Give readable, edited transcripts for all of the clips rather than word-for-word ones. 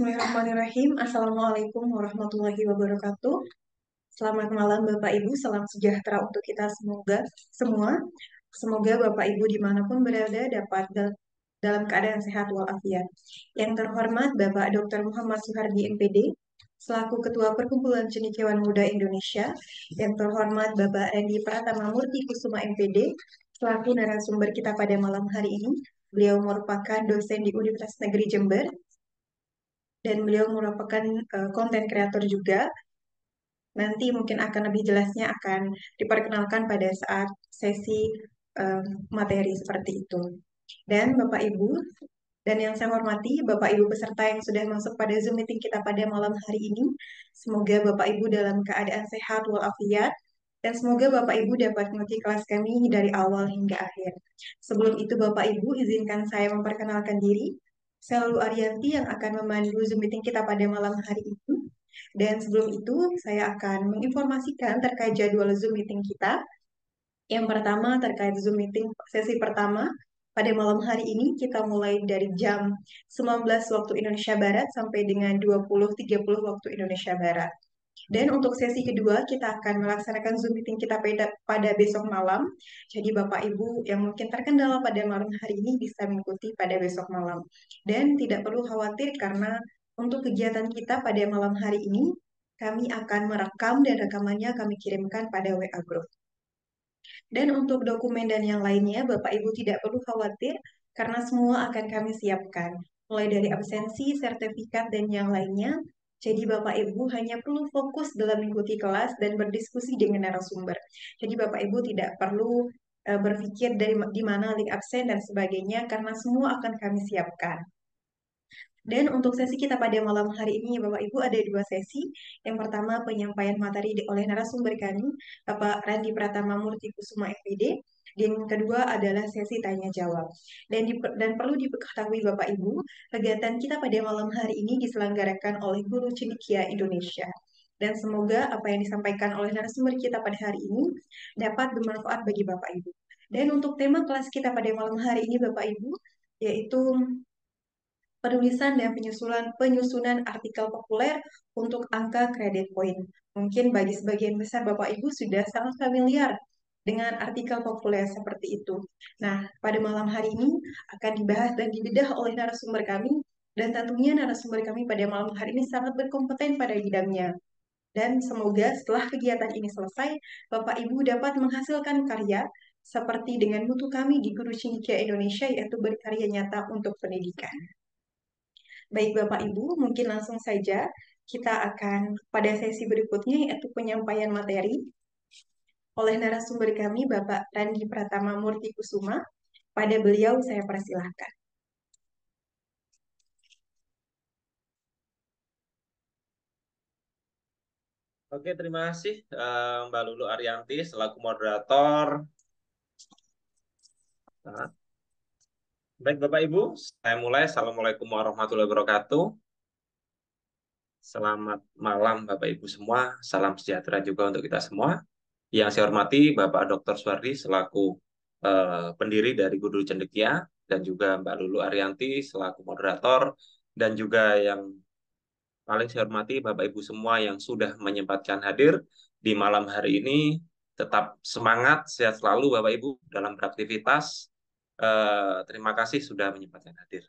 Bismillahirrahmanirrahim. Assalamualaikum warahmatullahi wabarakatuh. Selamat malam Bapak Ibu, salam sejahtera untuk kita semua. Semoga Bapak Ibu dimanapun berada dapat dalam keadaan sehat walafiat. Yang terhormat Bapak Dr. Muhammad Suhardi MPD, selaku Ketua Perkumpulan Cendekiawan Muda Indonesia. Yang terhormat Bapak Randy Pratama Murti Kusuma MPD, selaku narasumber kita pada malam hari ini. Beliau merupakan dosen di Universitas Negeri Jember dan beliau merupakan konten kreator juga. Nanti mungkin akan lebih jelasnya akan diperkenalkan pada saat sesi eh, materi seperti itu. Dan Bapak Ibu, dan yang saya hormati Bapak Ibu peserta yang sudah masuk pada Zoom meeting kita pada malam hari ini, semoga Bapak Ibu dalam keadaan sehat walafiat, dan semoga Bapak Ibu dapat mengikuti kelas kami dari awal hingga akhir. Sebelum itu Bapak Ibu, izinkan saya memperkenalkan diri. Saya Lulu Arianti yang akan memandu Zoom meeting kita pada malam hari ini. Dan sebelum itu, saya akan menginformasikan terkait jadwal Zoom meeting kita. Yang pertama terkait Zoom meeting sesi pertama, pada malam hari ini kita mulai dari jam 19 waktu Indonesia Barat sampai dengan 20.30 waktu Indonesia Barat. Dan untuk sesi kedua, kita akan melaksanakan Zoom meeting kita pada besok malam. Jadi Bapak Ibu yang mungkin terkendala pada malam hari ini bisa mengikuti pada besok malam. Dan tidak perlu khawatir karena untuk kegiatan kita pada malam hari ini, kami akan merekam dan rekamannya kami kirimkan pada WA Group. Dan untuk dokumen dan yang lainnya, Bapak Ibu tidak perlu khawatir karena semua akan kami siapkan. Mulai dari absensi, sertifikat, dan yang lainnya. Jadi Bapak Ibu hanya perlu fokus dalam mengikuti kelas dan berdiskusi dengan narasumber. Jadi Bapak Ibu tidak perlu berpikir dari di mana link absen dan sebagainya karena semua akan kami siapkan. Dan untuk sesi kita pada malam hari ini, Bapak Ibu, ada dua sesi. Yang pertama, penyampaian materi oleh narasumber kami, Bapak Randy Pratama Murti Kusuma FPD. Dan yang kedua adalah sesi tanya jawab. Dan perlu diketahui Bapak Ibu, kegiatan kita pada malam hari ini diselenggarakan oleh Guru Cendekia Indonesia. Dan semoga apa yang disampaikan oleh narasumber kita pada hari ini dapat bermanfaat bagi Bapak Ibu. Dan untuk tema kelas kita pada malam hari ini, Bapak Ibu, yaitu penulisan dan penyusunan artikel populer untuk angka kredit poin. Mungkin bagi sebagian besar Bapak Ibu sudah sangat familiar dengan artikel populer seperti itu. Nah, pada malam hari ini akan dibahas dan dibedah oleh narasumber kami, dan tentunya narasumber kami pada malam hari ini sangat berkompeten pada bidangnya. Dan semoga setelah kegiatan ini selesai, Bapak Ibu dapat menghasilkan karya seperti dengan mutu kami di Guru Cendekia Indonesia, yaitu berkarya nyata untuk pendidikan. Baik Bapak Ibu, mungkin langsung saja kita akan pada sesi berikutnya yaitu penyampaian materi oleh narasumber kami Bapak Randy Pratama Murti Kusuma. Pada beliau saya persilahkan. Oke, terima kasih Mbak Lulu Arianti selaku moderator. Nah, baik Bapak Ibu, saya mulai. Assalamualaikum warahmatullahi wabarakatuh. Selamat malam Bapak Ibu semua. Salam sejahtera juga untuk kita semua. Yang saya hormati Bapak Dr. Suwardi selaku pendiri dari Guru Cendekia dan juga Mbak Lulu Arianti selaku moderator dan juga yang paling saya hormati Bapak Ibu semua yang sudah menyempatkan hadir di malam hari ini. Tetap semangat, sehat selalu Bapak Ibu dalam beraktivitas. Terima kasih sudah menyempatkan hadir.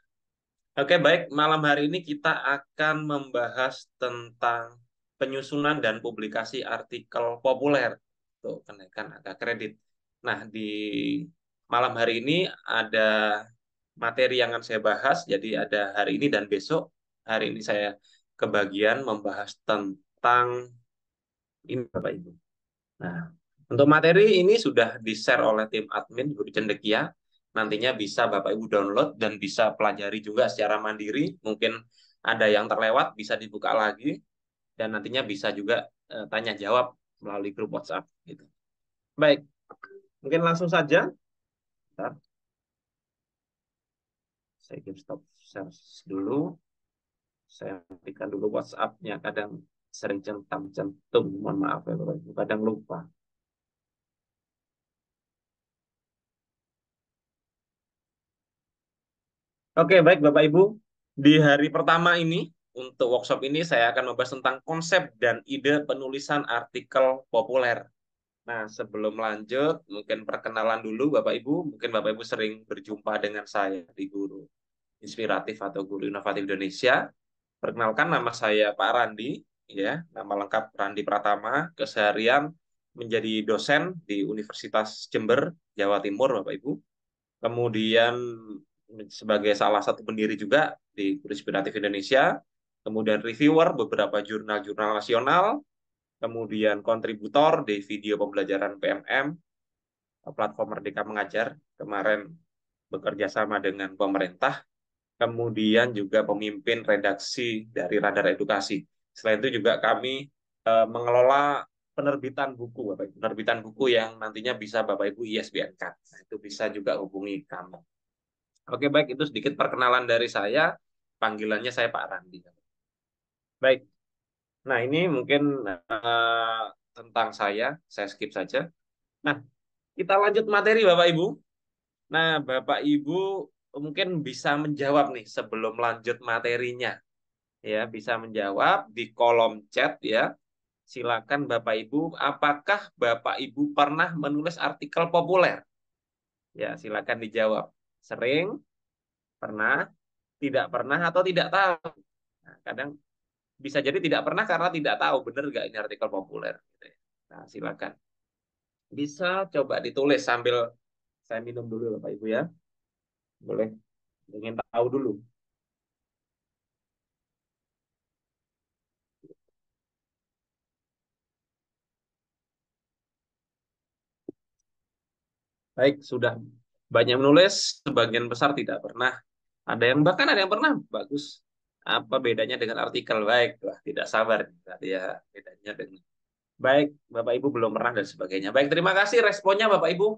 Oke, baik. Malam hari ini kita akan membahas tentang penyusunan dan publikasi artikel populer untuk kenaikan angka kredit. Nah, di malam hari ini ada materi yang akan saya bahas. Jadi ada hari ini dan besok. Hari ini saya kebagian membahas tentang ini Bapak Ibu. Nah, untuk materi ini sudah di-share oleh tim admin Guru Cendekia. Nantinya bisa Bapak Ibu download dan bisa pelajari juga secara mandiri. Mungkin ada yang terlewat bisa dibuka lagi dan nantinya bisa juga tanya jawab melalui grup WhatsApp gitu. Baik, mungkin langsung saja. Bentar. Saya stop share dulu. Saya matikan dulu WhatsApp-nya, kadang sering centang-centung, mohon maaf ya Bapak Ibu, kadang lupa. Oke, baik Bapak Ibu. Di hari pertama ini, untuk workshop ini saya akan membahas tentang konsep dan ide penulisan artikel populer. Nah, sebelum lanjut, mungkin perkenalan dulu Bapak Ibu. Mungkin Bapak Ibu sering berjumpa dengan saya di Guru Inspiratif atau Guru Inovatif Indonesia. Perkenalkan, nama saya Pak Randi, ya, nama lengkap Randi Pratama. Keseharian menjadi dosen di Universitas Jember, Jawa Timur, Bapak Ibu. Kemudian sebagai salah satu pendiri juga di Guru Inspiratif Indonesia. Kemudian reviewer beberapa jurnal-jurnal nasional. Kemudian kontributor di video pembelajaran PMM, platform Merdeka Mengajar. Kemarin bekerja sama dengan pemerintah. Kemudian juga pemimpin redaksi dari Radar Edukasi. Selain itu juga kami mengelola penerbitan buku, Bapak Ibu. Penerbitan buku yang nantinya bisa Bapak Ibu ISBN-kan. Nah, itu bisa juga hubungi kami. Oke, baik, itu sedikit perkenalan dari saya. Panggilannya saya Pak Randi. Baik, nah ini mungkin tentang saya skip saja. Nah, kita lanjut materi Bapak Ibu. Nah, Bapak Ibu mungkin bisa menjawab nih sebelum lanjut materinya. Ya, bisa menjawab di kolom chat ya. Silakan Bapak Ibu, apakah Bapak Ibu pernah menulis artikel populer? Ya, silakan dijawab. Sering, pernah, tidak pernah, atau tidak tahu. Nah, kadang bisa jadi tidak pernah karena tidak tahu benar nggak ini artikel populer. Gitu ya. Nah, silakan. Bisa coba ditulis sambil saya minum dulu Bapak Ibu ya. Boleh, ingin tahu dulu. Baik, sudah banyak menulis, sebagian besar tidak pernah. Ada yang bahkan ada yang pernah, bagus. Apa bedanya dengan artikel? Baik, wah, tidak sabar. Berarti ya bedanya dengan baik, Bapak Ibu belum pernah dan sebagainya. Baik, terima kasih responnya Bapak Ibu.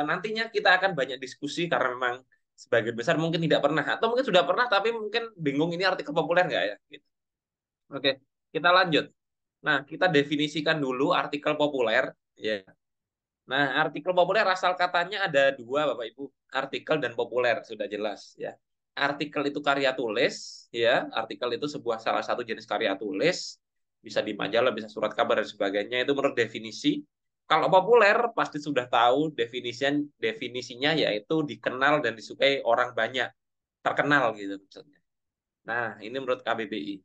Nantinya kita akan banyak diskusi karena memang sebagian besar mungkin tidak pernah atau mungkin sudah pernah tapi mungkin bingung ini artikel populer nggak ya? Gitu. Oke, kita lanjut. Nah, kita definisikan dulu artikel populer. Ya. Nah, artikel populer asal katanya ada dua, Bapak Ibu. Artikel dan populer, sudah jelas ya. Artikel itu karya tulis, ya. Artikel itu sebuah salah satu jenis karya tulis, bisa di majalah, bisa surat kabar dan sebagainya. Itu menurut definisi. Kalau populer pasti sudah tahu definisinya yaitu dikenal dan disukai orang banyak, terkenal gitu maksudnya. Nah, ini menurut KBBI.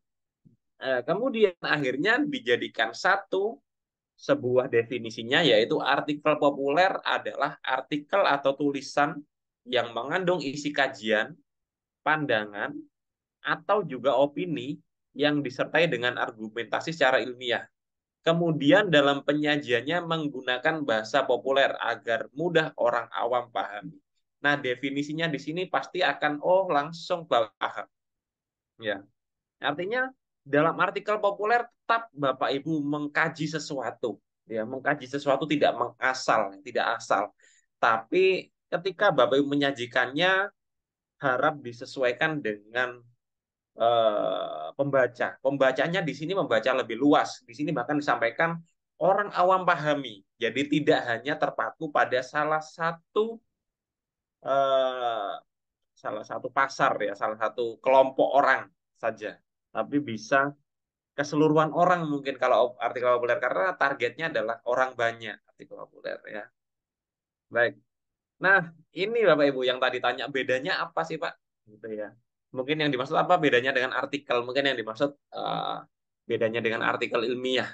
Kemudian akhirnya dijadikan satu sebuah definisinya yaitu artikel populer adalah artikel atau tulisan yang mengandung isi kajian, pandangan, atau juga opini yang disertai dengan argumentasi secara ilmiah. Kemudian dalam penyajiannya menggunakan bahasa populer agar mudah orang awam pahami. Nah, definisinya di sini pasti akan langsung paham. Ya. Artinya dalam artikel populer tetap Bapak Ibu mengkaji sesuatu, ya, mengkaji sesuatu tidak mengasal, tidak asal. Tapi ketika Bapak Ibu menyajikannya harap disesuaikan dengan pembaca. Pembacanya di sini membaca lebih luas. Di sini bahkan disampaikan orang awam pahami. Jadi tidak hanya terpaku pada eh, salah satu pasar ya, salah satu kelompok orang saja, tapi bisa keseluruhan orang mungkin kalau artikel populer karena targetnya adalah orang banyak artikel populer ya. Baik. Nah, ini Bapak Ibu yang tadi tanya bedanya apa sih Pak? Gitu ya. Mungkin yang dimaksud apa bedanya dengan artikel? Mungkin yang dimaksud bedanya dengan artikel ilmiah.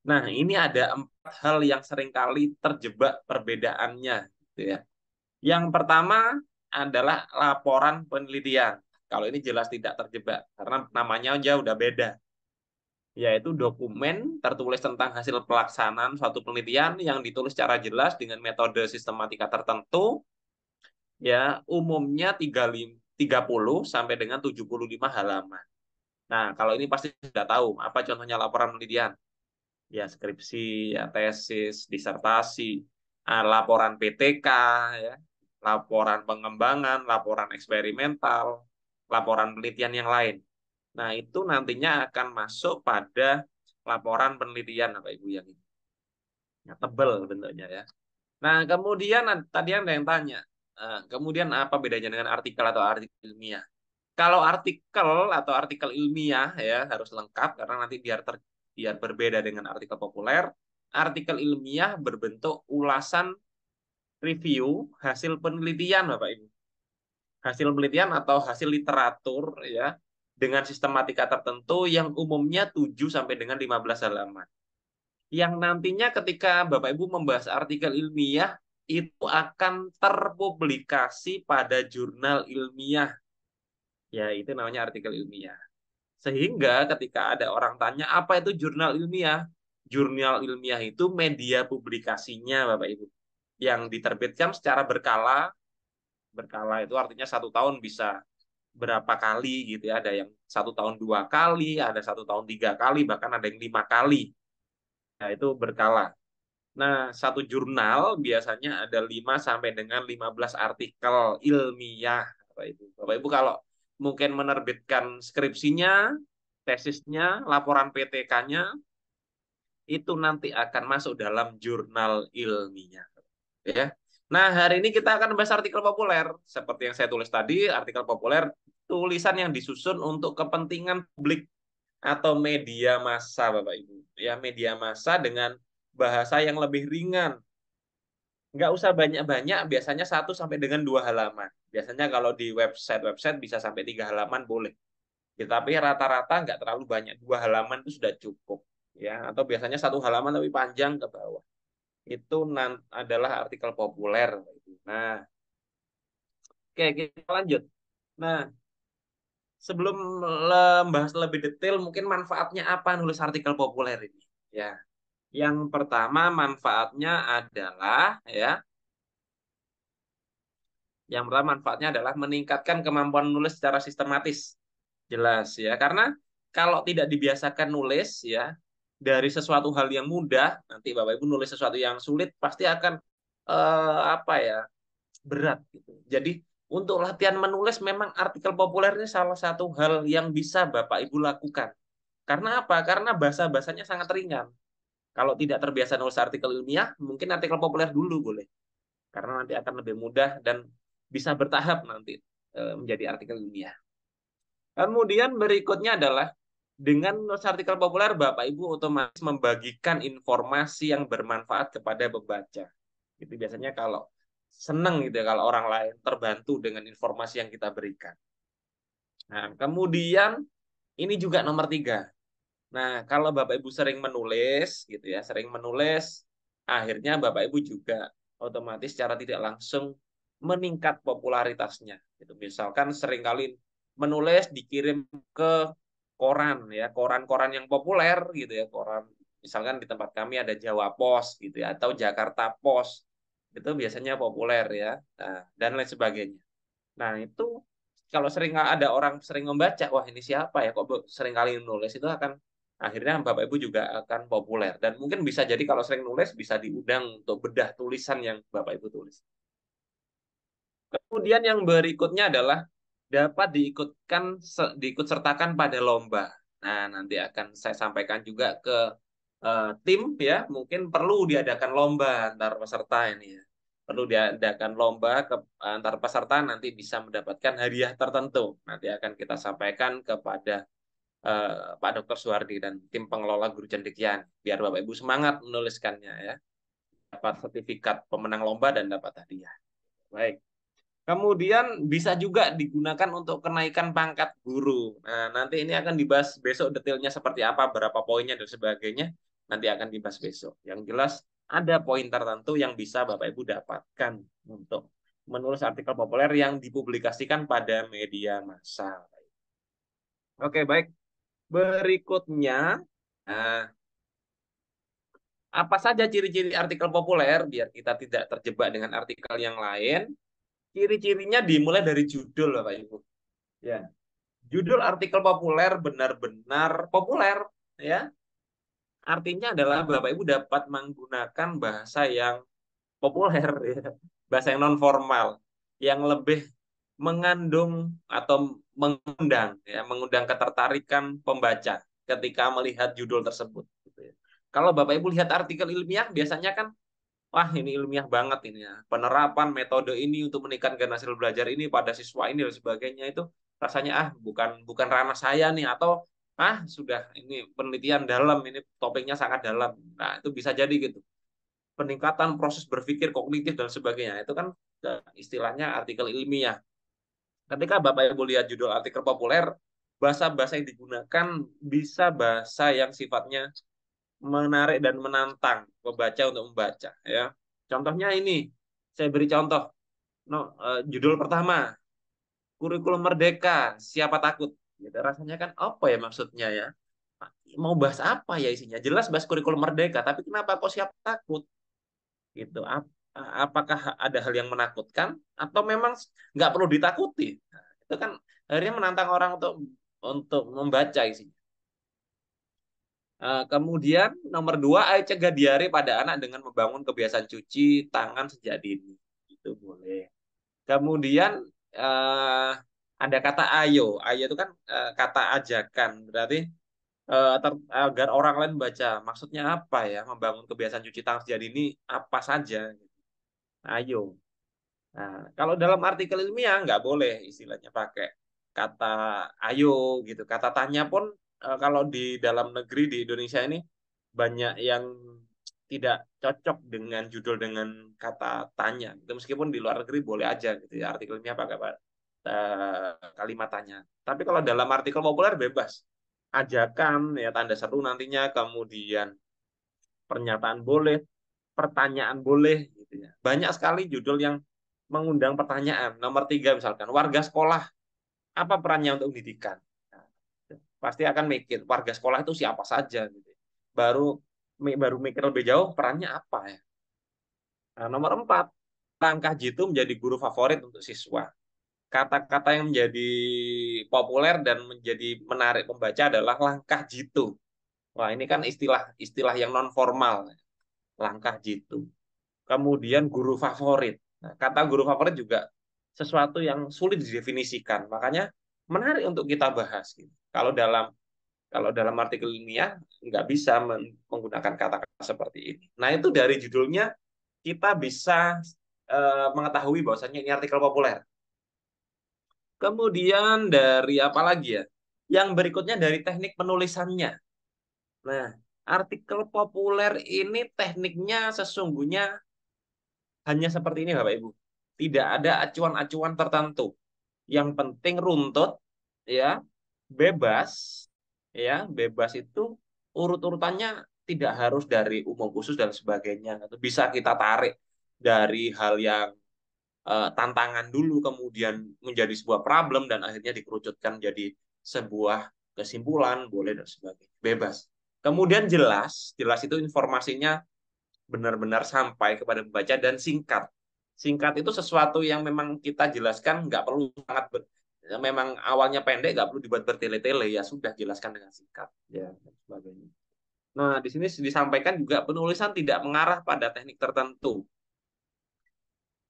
Nah, ini ada 4 hal yang seringkali terjebak perbedaannya gitu ya. Yang pertama adalah laporan penelitian. Kalau ini jelas tidak terjebak karena namanya aja udah beda, yaitu dokumen tertulis tentang hasil pelaksanaan suatu penelitian yang ditulis secara jelas dengan metode sistematika tertentu, ya umumnya 30 sampai dengan 75 halaman. Nah, kalau ini pasti sudah tahu apa contohnya laporan penelitian. Ya, skripsi, ya, tesis, disertasi, laporan PTK, ya, laporan pengembangan, laporan eksperimental, laporan penelitian yang lain. Nah, itu nantinya akan masuk pada laporan penelitian, Bapak Ibu yang ini. Ya, tebel bentuknya ya. Nah, kemudian tadi ada yang tanya, kemudian apa bedanya dengan artikel atau artikel ilmiah? Kalau artikel atau artikel ilmiah ya harus lengkap karena nanti biar berbeda dengan artikel populer. Artikel ilmiah berbentuk ulasan review hasil penelitian Bapak Ibu. Hasil penelitian atau hasil literatur ya dengan sistematika tertentu yang umumnya 7 sampai dengan 15 halaman. Yang nantinya ketika Bapak Ibu membahas artikel ilmiah itu akan terpublikasi pada jurnal ilmiah. Ya, itu namanya artikel ilmiah. Sehingga ketika ada orang tanya apa itu jurnal ilmiah? Jurnal ilmiah itu media publikasinya Bapak Ibu yang diterbitkan secara berkala. Berkala itu artinya 1 tahun bisa berapa kali gitu ya. Ada yang 1 tahun 2 kali, ada 1 tahun 3 kali, bahkan ada yang 5 kali. Nah, itu berkala. Nah, satu jurnal biasanya ada 5 sampai dengan 15 artikel ilmiah. Bapak Ibu kalau mungkin menerbitkan skripsinya, tesisnya, laporan PTK-nya, itu nanti akan masuk dalam jurnal ilmiah. Ya. Nah, hari ini kita akan bahas artikel populer. Seperti yang saya tulis tadi, artikel populer, tulisan yang disusun untuk kepentingan publik atau media massa, Bapak Ibu. Ya, media massa dengan bahasa yang lebih ringan. Nggak usah banyak-banyak, biasanya 1 sampai dengan 2 halaman. Biasanya kalau di website bisa sampai 3 halaman boleh. Ya, tapi rata-rata nggak terlalu banyak. 2 halaman itu sudah cukup. Ya, atau biasanya 1 halaman tapi panjang ke bawah. Itu adalah artikel populer. Nah, oke kita lanjut. Nah, sebelum membahas lebih detail, mungkin manfaatnya apa nulis artikel populer ini? Ya, yang pertama manfaatnya adalah ya yang pertama manfaatnya adalah meningkatkan kemampuan nulis secara sistematis. Jelas ya, karena kalau tidak dibiasakan nulis ya dari sesuatu hal yang mudah, nanti Bapak Ibu nulis sesuatu yang sulit pasti akan apa ya, berat gitu. Jadi untuk latihan menulis memang artikel populer ini salah satu hal yang bisa Bapak Ibu lakukan. Karena apa? Karena bahasa-bahasanya sangat ringan. Kalau tidak terbiasa nulis artikel ilmiah, mungkin artikel populer dulu boleh. Karena nanti akan lebih mudah dan bisa bertahap nanti menjadi artikel ilmiah. Kemudian berikutnya adalah dengan nulis artikel populer, Bapak Ibu otomatis membagikan informasi yang bermanfaat kepada pembaca. Itu biasanya kalau senang gitu ya kalau orang lain terbantu dengan informasi yang kita berikan. Nah, kemudian ini juga nomor 3. Nah, kalau Bapak Ibu sering menulis gitu ya, sering menulis, akhirnya Bapak Ibu juga otomatis secara tidak langsung meningkat popularitasnya. Gitu. Misalkan seringkali menulis dikirim ke koran ya, koran-koran yang populer gitu ya, koran misalkan di tempat kami ada Jawa Pos gitu ya atau Jakarta Pos. Itu biasanya populer ya. Nah, dan lain sebagainya. Nah, itu kalau sering ada orang sering membaca, wah ini siapa ya kok sering kali nulis itu akan akhirnya Bapak Ibu juga akan populer dan mungkin bisa jadi kalau sering nulis bisa diundang untuk bedah tulisan yang Bapak Ibu tulis. Kemudian yang berikutnya adalah dapat diikut sertakan pada lomba. Nah, nanti akan saya sampaikan juga ke tim ya, mungkin perlu diadakan lomba antar peserta ini ya. Perlu diadakan lomba antar peserta nanti bisa mendapatkan hadiah tertentu. Nanti akan kita sampaikan kepada Pak Dr. Suwardi dan tim pengelola guru cendekian biar Bapak Ibu semangat menuliskannya ya. Dapat sertifikat pemenang lomba dan dapat hadiah. Baik. Kemudian bisa juga digunakan untuk kenaikan pangkat guru. Nah, nanti ini akan dibahas besok detailnya seperti apa, berapa poinnya dan sebagainya. Nanti akan dibahas besok. Yang jelas ada poin tertentu yang bisa Bapak Ibu dapatkan untuk menulis artikel populer yang dipublikasikan pada media massa. Oke, baik. Berikutnya, nah, apa saja ciri-ciri artikel populer biar kita tidak terjebak dengan artikel yang lain? Ciri-cirinya dimulai dari judul, Bapak Ibu. Ya, judul artikel populer benar-benar populer, ya. Artinya adalah Bapak Ibu dapat menggunakan bahasa yang populer, ya. Bahasa yang non formal, yang lebih mengandung atau mengundang ketertarikan pembaca ketika melihat judul tersebut. Gitu ya. Kalau Bapak Ibu lihat artikel ilmiah, biasanya kan wah, ini ilmiah banget ini ya. Penerapan metode ini untuk meningkatkan hasil belajar ini pada siswa ini dan sebagainya itu rasanya bukan bukan ranah saya nih, atau sudah ini penelitian dalam, ini topiknya sangat dalam. Nah, itu bisa jadi gitu. Peningkatan proses berpikir kognitif dan sebagainya. Itu kan istilahnya artikel ilmiah. Ketika Bapak Ibu lihat judul artikel populer, bahasa-bahasa yang digunakan bisa bahasa yang sifatnya menarik dan menantang pembaca untuk membaca, ya. Contohnya ini, saya beri contoh. Judul pertama, kurikulum merdeka, siapa takut? Gitu. Rasanya kan apa ya maksudnya, ya? Mau bahas apa ya isinya? Jelas bahas kurikulum merdeka, tapi kenapa kok siapa takut? Gitu. Apakah ada hal yang menakutkan atau memang nggak perlu ditakuti? Nah, itu kan akhirnya menantang orang untuk membaca isinya. Kemudian nomor dua, ayo cegah diare pada anak dengan membangun kebiasaan cuci tangan sejak dini. Itu boleh. Kemudian eh, ada kata ayo. Ayo itu kan kata ajakan. Berarti agar orang lain baca. Maksudnya apa ya? Membangun kebiasaan cuci tangan sejak dini apa saja? Ayo. Nah, kalau dalam artikel ilmiah nggak boleh istilahnya pakai kata ayo gitu. Kata tanya pun kalau di dalam negeri di Indonesia ini banyak yang tidak cocok dengan judul dengan kata tanya. Itu meskipun di luar negeri boleh aja gitu ya, artikel ilmiah pakai kalimat tanya. Tapi kalau dalam artikel populer bebas. Ajakan ya, tanda seru nantinya, kemudian pernyataan boleh, pertanyaan boleh gitu ya. Banyak sekali judul yang mengundang pertanyaan. Nomor tiga misalkan, warga sekolah, apa perannya untuk pendidikan? Nah, pasti akan mikir, warga sekolah itu siapa saja gitu. Baru baru mikir lebih jauh, perannya apa ya? Nah, nomor empat, langkah jitu menjadi guru favorit untuk siswa. Kata-kata yang menjadi populer dan menjadi menarik pembaca adalah langkah jitu. Wah, ini kan istilah yang non formal, langkah jitu. Kemudian guru favorit. Nah, kata guru favorit juga sesuatu yang sulit didefinisikan. Makanya menarik untuk kita bahas. Gitu. Kalau dalam artikel ilmiah nggak bisa menggunakan kata-kata seperti ini. Nah, itu dari judulnya kita bisa mengetahui bahwasanya ini artikel populer. Kemudian dari apa lagi ya? Yang berikutnya dari teknik penulisannya. Nah, artikel populer ini tekniknya sesungguhnya hanya seperti ini, Bapak Ibu. Tidak ada acuan-acuan tertentu. Yang penting runtut, ya, bebas, ya, bebas itu urut-urutannya tidak harus dari umum khusus dan sebagainya. Atau bisa kita tarik dari hal yang tantangan dulu, kemudian menjadi sebuah problem dan akhirnya dikerucutkan jadi sebuah kesimpulan, boleh dan sebagainya. Bebas. Kemudian jelas, jelas itu informasinya benar-benar sampai kepada pembaca dan singkat. Singkat itu sesuatu yang memang kita jelaskan nggak perlu sangat memang awalnya pendek nggak perlu dibuat bertele-tele, ya sudah jelaskan dengan singkat ya dan sebagainya. Nah, di sini disampaikan juga penulisan tidak mengarah pada teknik tertentu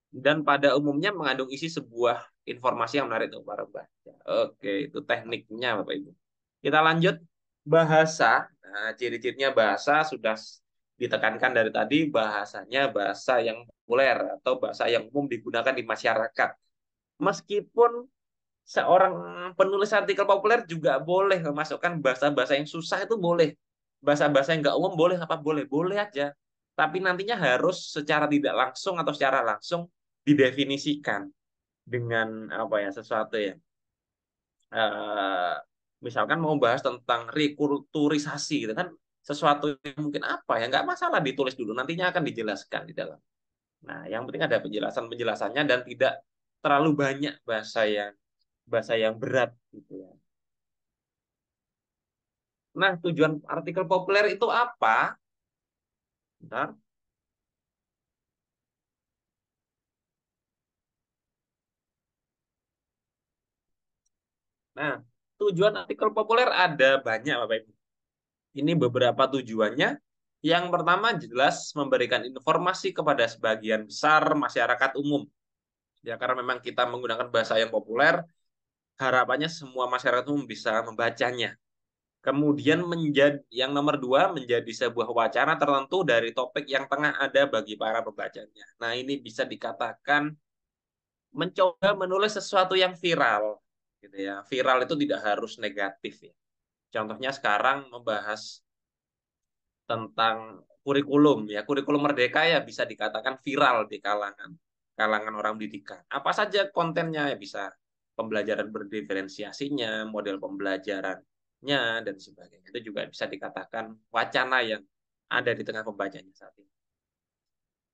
dan pada umumnya mengandung isi sebuah informasi yang menarik untuk para pembaca. Oke, itu tekniknya Bapak Ibu. Kita lanjut bahasa. Nah, ciri-cirinya bahasa sudah ditekankan dari tadi, bahasanya bahasa yang populer atau bahasa yang umum digunakan di masyarakat. Meskipun seorang penulis artikel populer juga boleh memasukkan bahasa-bahasa yang susah, itu boleh. Bahasa-bahasa yang nggak umum boleh apa? Boleh, boleh aja. Tapi nantinya harus secara tidak langsung atau secara langsung didefinisikan dengan apa ya, sesuatu ya. Eh, Misalkan mau bahas tentang rekulturisasi gitu kan, sesuatu yang mungkin apa ya, nggak masalah ditulis dulu, nantinya akan dijelaskan di dalam. Nah, yang penting ada penjelasan-penjelasannya dan tidak terlalu banyak bahasa yang berat gitu ya. Nah, tujuan artikel populer itu apa? Bentar. Nah, tujuan artikel populer ada banyak, Bapak Ibu. Ini beberapa tujuannya. Yang pertama jelas memberikan informasi kepada sebagian besar masyarakat umum. Ya, karena memang kita menggunakan bahasa yang populer, harapannya semua masyarakat umum bisa membacanya. Kemudian yang nomor dua, menjadi sebuah wacana tertentu dari topik yang tengah ada bagi para pembacanya. Nah, ini bisa dikatakan mencoba menulis sesuatu yang viral. gitu ya. Viral itu tidak harus negatif ya. Contohnya sekarang membahas tentang kurikulum ya, kurikulum merdeka ya bisa dikatakan viral di kalangan kalangan orang pendidikan. Apa saja kontennya ya, bisa pembelajaran berdiferensiasinya, model pembelajarannya dan sebagainya. Itu juga bisa dikatakan wacana yang ada di tengah pembacanya saat ini.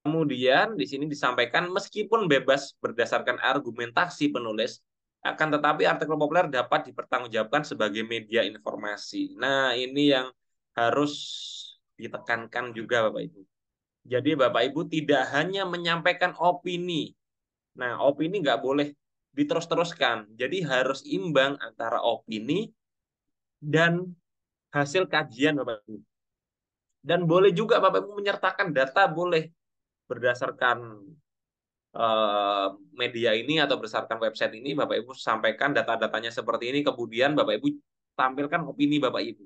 Kemudian di sini disampaikan meskipun bebas berdasarkan argumentasi penulis, akan tetapi artikel populer dapat dipertanggungjawabkan sebagai media informasi. Nah, ini yang harus ditekankan juga Bapak Ibu. Jadi Bapak Ibu tidak hanya menyampaikan opini. Nah, opini nggak boleh diterus-teruskan. Jadi harus imbang antara opini dan hasil kajian Bapak Ibu. Dan boleh juga Bapak Ibu menyertakan data, boleh berdasarkan eh, media ini atau berdasarkan website ini, Bapak Ibu sampaikan data-datanya seperti ini, kemudian Bapak Ibu tampilkan opini Bapak Ibu.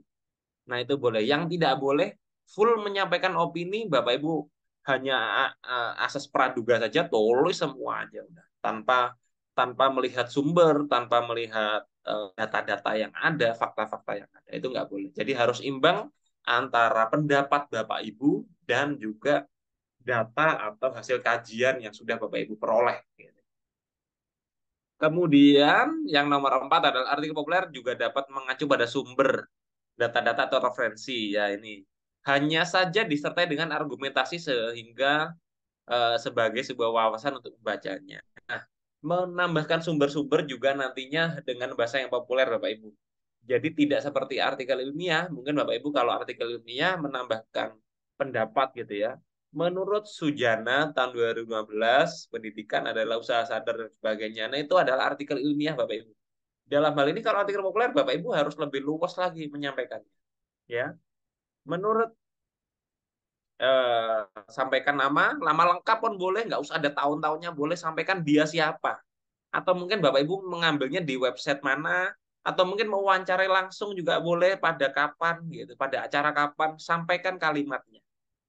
Nah, itu boleh. Yang tidak boleh full menyampaikan opini, Bapak Ibu hanya asas praduga saja, tulis semua aja udah. Tanpa tanpa melihat sumber, tanpa melihat data-data yang ada, fakta-fakta yang ada. Itu nggak boleh. Jadi harus imbang antara pendapat Bapak Ibu dan juga data atau hasil kajian yang sudah Bapak Ibu peroleh. Kemudian yang nomor 4 adalah artikel populer juga dapat mengacu pada sumber data-data atau referensi. Ya ini hanya saja disertai dengan argumentasi sehingga sebagai sebuah wawasan untuk membacanya. Nah, menambahkan sumber-sumber juga nantinya dengan bahasa yang populer Bapak Ibu. Jadi tidak seperti artikel ilmiah, mungkin Bapak Ibu kalau artikel ilmiah menambahkan pendapat gitu ya. Menurut Sujana tahun 2015, pendidikan adalah usaha sadar dan sebagainya. Nah, itu adalah artikel ilmiah Bapak Ibu. Dalam hal ini kalau artikel populer Bapak Ibu harus lebih luas lagi menyampaikannya, ya. Menurut sampaikan nama lengkap pun boleh, nggak usah ada tahun-tahunnya, boleh sampaikan dia siapa. Atau mungkin Bapak Ibu mengambilnya di website mana, atau mungkin mewawancarai langsung juga boleh pada kapan gitu, pada acara kapan, sampaikan kalimatnya.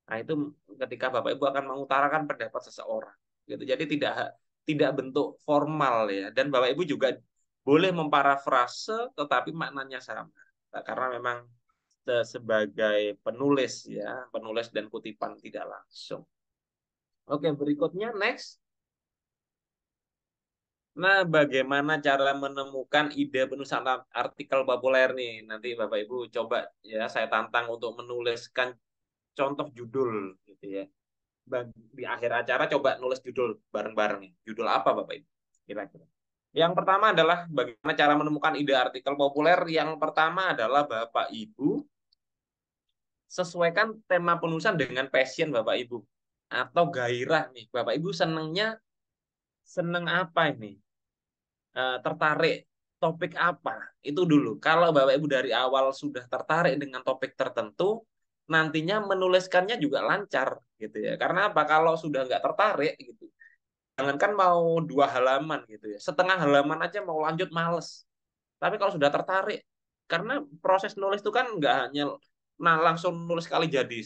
Nah, itu ketika Bapak Ibu akan mengutarakan pendapat seseorang gitu. Jadi tidak tidak bentuk formal ya, dan Bapak Ibu juga boleh memparafrase tetapi maknanya sama. Nah, karena memang sebagai penulis ya, penulis dan kutipan tidak langsung. Oke, berikutnya next. Nah, bagaimana cara menemukan ide penulisan artikel populer nih? Nanti Bapak Ibu coba ya saya tantang untuk menuliskan contoh judul gitu ya. Di akhir acara coba nulis judul bareng-bareng nih. Judul apa Bapak Ibu? Kira-kira. Yang pertama adalah bagaimana cara menemukan ide artikel populer. Yang pertama adalah Bapak Ibu sesuaikan tema penulisan dengan passion Bapak Ibu atau gairah nih. Bapak Ibu seneng apa ini? Tertarik topik apa? Itu dulu. Kalau Bapak Ibu dari awal sudah tertarik dengan topik tertentu, nantinya menuliskannya juga lancar gitu ya. Karena apa? Kalau sudah nggak tertarik gitu, jangankan mau 2 halaman gitu ya, setengah halaman aja mau lanjut males. Tapi kalau sudah tertarik, karena proses nulis itu kan nggak hanya langsung nulis sekali jadi.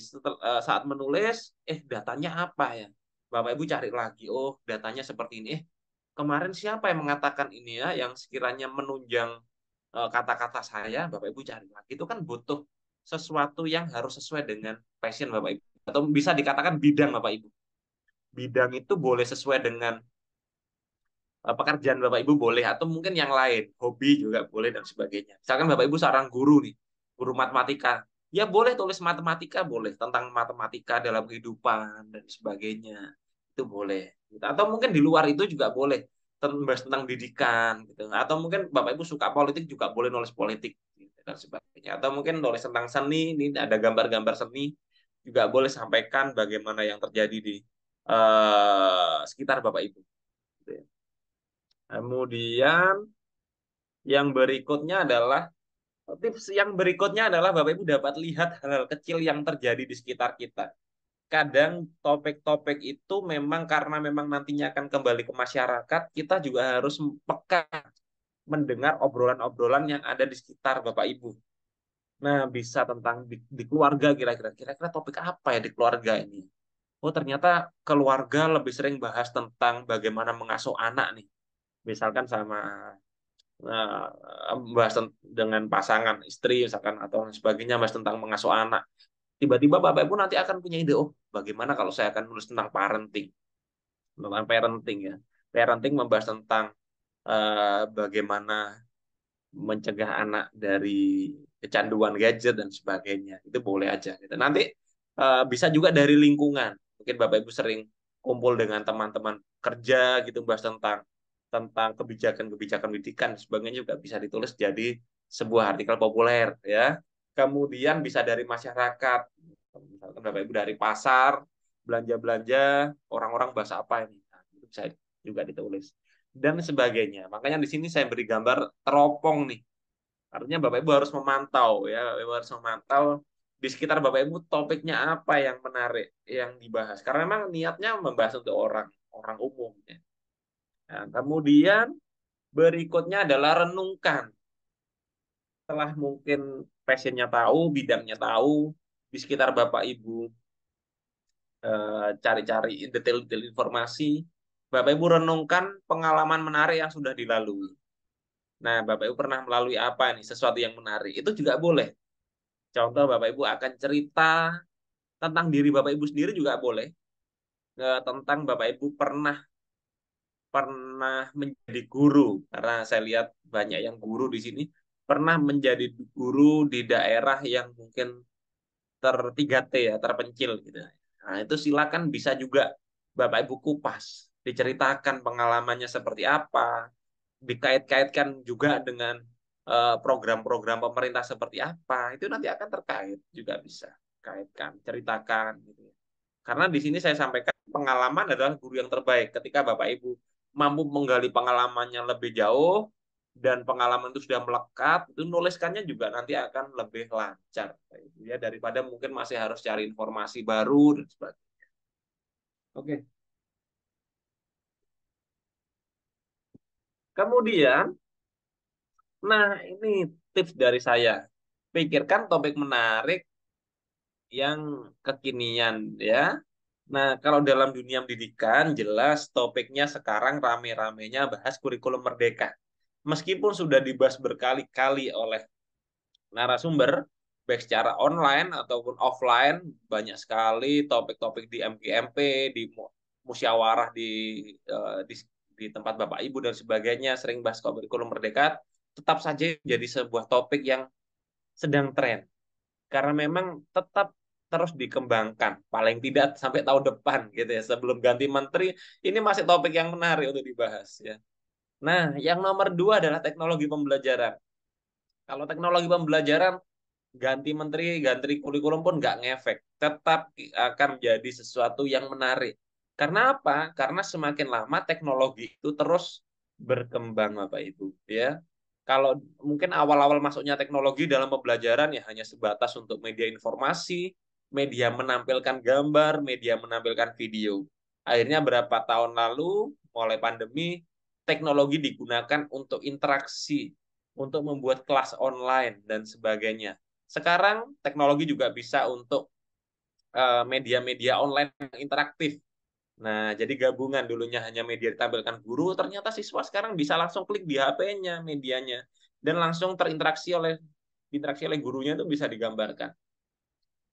Saat menulis, datanya apa ya? Bapak Ibu cari lagi, oh datanya seperti ini. Kemarin siapa yang mengatakan ini ya, yang sekiranya menunjang kata-kata saya, Bapak Ibu cari lagi. Itu kan butuh sesuatu yang harus sesuai dengan passion Bapak Ibu. Atau bisa dikatakan bidang Bapak Ibu. Bidang itu boleh sesuai dengan pekerjaan Bapak Ibu boleh, atau mungkin yang lain, hobi juga boleh dan sebagainya. Misalkan Bapak Ibu seorang guru nih, guru matematika, ya boleh tulis matematika, boleh tentang matematika dalam kehidupan dan sebagainya, itu boleh. Atau mungkin di luar itu juga boleh bahas tentang pendidikan, gitu. Atau mungkin Bapak Ibu suka politik juga boleh nulis politik gitu, dan sebagainya. Atau mungkin nulis tentang seni, ini ada gambar-gambar seni, juga boleh sampaikan bagaimana yang terjadi di sekitar Bapak Ibu. Gitu ya. Kemudian tips yang berikutnya adalah Bapak Ibu dapat lihat hal-hal kecil yang terjadi di sekitar kita. Kadang topik-topik itu memang karena memang nantinya akan kembali ke masyarakat, kita juga harus peka mendengar obrolan-obrolan yang ada di sekitar Bapak Ibu. Nah, bisa tentang di keluarga kira-kira topik apa ya di keluarga ini? Oh, ternyata keluarga lebih sering bahas tentang bagaimana mengasuh anak nih. Misalkan sama Nah, membahas dengan pasangan, istri misalkan atau sebagainya, bahas tentang mengasuh anak. Tiba-tiba Bapak Ibu nanti akan punya ide, oh bagaimana kalau saya akan nulis tentang parenting ya. Parenting membahas tentang bagaimana mencegah anak dari kecanduan gadget dan sebagainya. Itu boleh aja gitu. Nanti bisa juga dari lingkungan. Mungkin Bapak Ibu sering kumpul dengan teman-teman kerja gitu bahas tentang kebijakan-kebijakan pendidikan dan sebagainya juga bisa ditulis jadi sebuah artikel populer ya. Kemudian bisa dari masyarakat. Misalkan Bapak Ibu dari pasar, belanja-belanja, orang-orang bahasa apa ini. Nah, itu bisa juga ditulis dan sebagainya. Makanya di sini saya beri gambar teropong nih. Artinya Bapak Ibu harus memantau ya, Bapak Ibu harus memantau di sekitar Bapak Ibu topiknya apa yang menarik yang dibahas. Karena memang niatnya membahas untuk orang orang umum ya. Nah, kemudian berikutnya adalah renungkan. Setelah mungkin passionnya tahu, bidangnya tahu, di sekitar Bapak Ibu cari-cari detail-detail informasi, Bapak Ibu renungkan pengalaman menarik yang sudah dilalui. Nah, Bapak Ibu pernah melalui apa nih, sesuatu yang menarik. Itu juga boleh. Contoh Bapak Ibu akan cerita tentang diri Bapak Ibu sendiri juga boleh. Tentang Bapak Ibu pernah pernah menjadi guru karena saya lihat banyak yang guru di sini pernah menjadi guru di daerah yang mungkin ter 3T ya, terpencil gitu. Nah, itu silakan bisa juga Bapak Ibu kupas, diceritakan pengalamannya seperti apa, dikait-kaitkan juga dengan program-program pemerintah seperti apa, itu nanti akan terkait juga bisa kaitkan, ceritakan gitu ya. Karena di sini saya sampaikan pengalaman adalah guru yang terbaik ketika Bapak Ibu mampu menggali pengalamannya lebih jauh dan pengalaman itu sudah melekat, itu nuliskannya juga nanti akan lebih lancar ya daripada mungkin masih harus cari informasi baru dan sebagainya. Oke. Kemudian, nah ini tips dari saya. Pikirkan topik menarik yang kekinian ya. Nah, kalau dalam dunia pendidikan jelas topiknya sekarang rame-ramenya bahas kurikulum merdeka. Meskipun sudah dibahas berkali-kali oleh narasumber, baik secara online ataupun offline, banyak sekali topik-topik di MGMP, di musyawarah di tempat Bapak Ibu dan sebagainya, sering bahas kurikulum merdeka, tetap saja jadi sebuah topik yang sedang tren karena memang tetap terus dikembangkan paling tidak sampai tahun depan gitu ya sebelum ganti menteri ini masih topik yang menarik untuk dibahas ya. Nah, yang nomor dua adalah teknologi pembelajaran. Kalau teknologi pembelajaran ganti menteri, ganti kurikulum pun nggak ngefek, tetap akan menjadi sesuatu yang menarik. Karena apa? Karena semakin lama teknologi itu terus berkembang, Bapak Ibu. Ya, kalau mungkin awal-awal masuknya teknologi dalam pembelajaran ya hanya sebatas untuk media informasi, media menampilkan gambar, media menampilkan video. Akhirnya berapa tahun lalu, mulai pandemi, teknologi digunakan untuk interaksi, untuk membuat kelas online dan sebagainya. Sekarang teknologi juga bisa untuk media-media online yang interaktif. Nah, jadi gabungan dulunya hanya media ditampilkan guru, ternyata siswa sekarang bisa langsung klik di HP-nya medianya dan langsung interaksi oleh gurunya itu bisa digambarkan.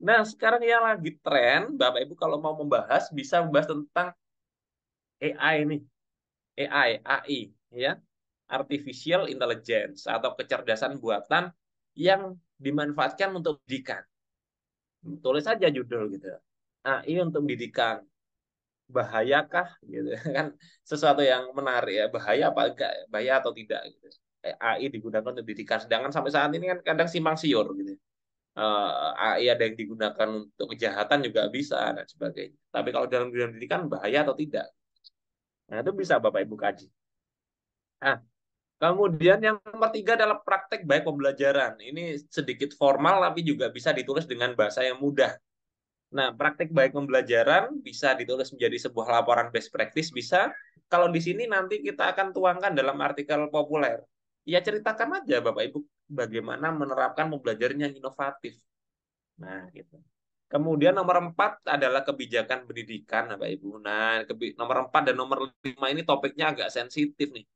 Nah, sekarang yang lagi tren, Bapak Ibu kalau mau membahas bisa membahas tentang AI nih, AI, ya, artificial intelligence atau kecerdasan buatan yang dimanfaatkan untuk pendidikan. Tulis saja judul gitu. AI untuk pendidikan bahayakah gitu kan sesuatu yang menarik ya bahaya apa enggak bahaya atau tidak gitu. AI digunakan untuk pendidikan sedangkan sampai saat ini kan kadang simpang siur gitu. AI ada yang digunakan untuk kejahatan juga bisa dan sebagainya tapi kalau dalam dunia pendidikan bahaya atau tidak nah itu bisa Bapak Ibu kaji. Nah, kemudian yang nomor tiga adalah praktek baik pembelajaran ini sedikit formal tapi juga bisa ditulis dengan bahasa yang mudah. Nah, praktik baik pembelajaran bisa ditulis menjadi sebuah laporan best practice, bisa. Kalau di sini nanti kita akan tuangkan dalam artikel populer. Ya ceritakan aja Bapak Ibu bagaimana menerapkan pembelajaran yang inovatif. Nah, gitu. Kemudian nomor 4 adalah kebijakan pendidikan, Bapak Ibu. Nah, nomor 4 dan nomor 5 ini topiknya agak sensitif nih.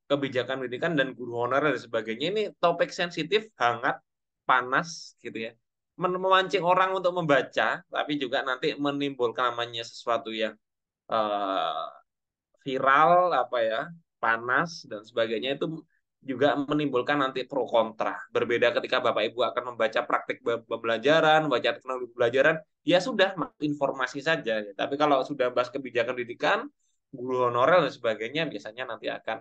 kebijakan pendidikan dan guru honorer dan sebagainya ini topik sensitif, hangat, panas gitu ya. Memancing orang untuk membaca, tapi juga nanti menimbulkan namanya sesuatu yang eh, viral apa ya, panas dan sebagainya itu juga menimbulkan nanti pro kontra. Berbeda ketika Bapak Ibu akan membaca praktik pembelajaran, membaca teknologi pembelajaran, ya sudah informasi saja. Tapi kalau sudah bahas kebijakan pendidikan, guru honorer dan sebagainya biasanya nanti akan